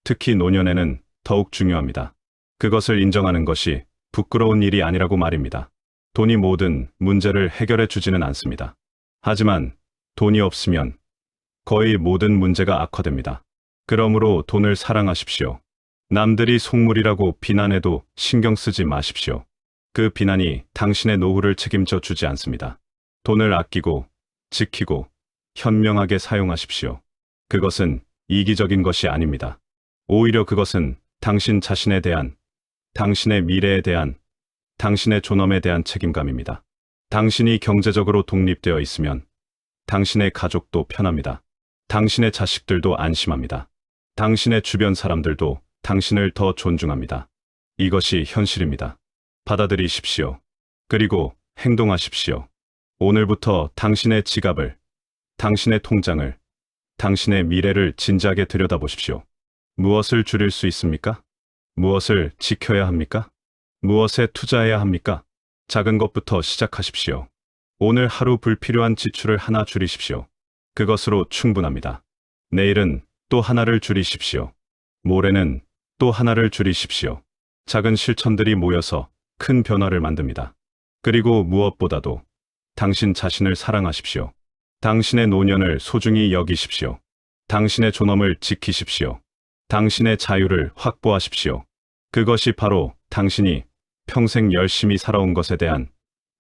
특히 노년에는 더욱 중요합니다. 그것을 인정하는 것이 부끄러운 일이 아니라고 말입니다. 돈이 모든 문제를 해결해 주지는 않습니다. 하지만 돈이 없으면 거의 모든 문제가 악화됩니다. 그러므로 돈을 사랑하십시오. 남들이 속물이라고 비난해도 신경 쓰지 마십시오. 그 비난이 당신의 노후를 책임져 주지 않습니다. 돈을 아끼고 지키고 현명하게 사용하십시오. 그것은 이기적인 것이 아닙니다. 오히려 그것은 당신 자신에 대한, 당신의 미래에 대한, 당신의 존엄에 대한 책임감입니다. 당신이 경제적으로 독립되어 있으면 당신의 가족도 편합니다. 당신의 자식들도 안심합니다. 당신의 주변 사람들도 당신을 더 존중합니다. 이것이 현실입니다. 받아들이십시오. 그리고 행동하십시오. 오늘부터 당신의 지갑을, 당신의 통장을, 당신의 미래를 진지하게 들여다보십시오. 무엇을 줄일 수 있습니까? 무엇을 지켜야 합니까? 무엇에 투자해야 합니까? 작은 것부터 시작하십시오. 오늘 하루 불필요한 지출을 하나 줄이십시오. 그것으로 충분합니다. 내일은 또 하나를 줄이십시오. 모레는 또 하나를 줄이십시오. 작은 실천들이 모여서 큰 변화를 만듭니다. 그리고 무엇보다도 당신 자신을 사랑하십시오. 당신의 노년을 소중히 여기십시오. 당신의 존엄을 지키십시오. 당신의 자유를 확보하십시오. 그것이 바로 당신이 평생 열심히 살아온 것에 대한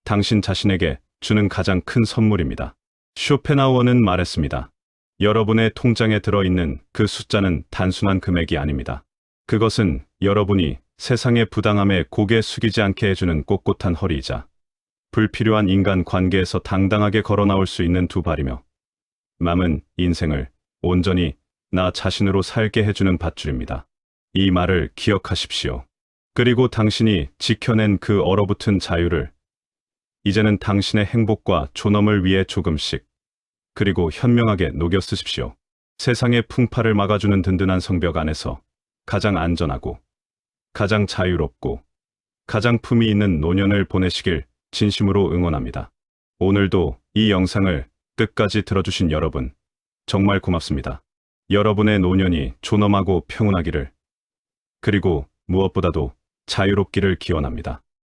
당신 자신에게 주는 가장 큰 선물입니다. 쇼펜하우어는 말했습니다. 여러분의 통장에 들어있는 그 숫자는 단순한 금액이 아닙니다. 그것은 여러분이 세상의 부당함에 고개 숙이지 않게 해주는 꼿꼿한 허리이자 불필요한 인간 관계에서 당당하게 걸어 나올 수 있는 두 발이며 남은 인생을 온전히 나 자신으로 살게 해주는 밧줄입니다. 이 말을 기억하십시오. 그리고 당신이 지켜낸 그 얼어붙은 자유를 이제는 당신의 행복과 존엄을 위해 조금씩 그리고 현명하게 녹여 쓰십시오. 세상의 풍파를 막아주는 든든한 성벽 안에서 가장 안전하고 가장 자유롭고 가장 품위 있는 노년을 보내시길 진심으로 응원합니다. 오늘도 이 영상을 끝까지 들어주신 여러분, 정말 고맙습니다. 여러분의 노년이 존엄하고 평온하기를, 그리고 무엇보다도 자유롭기를 기원합니다.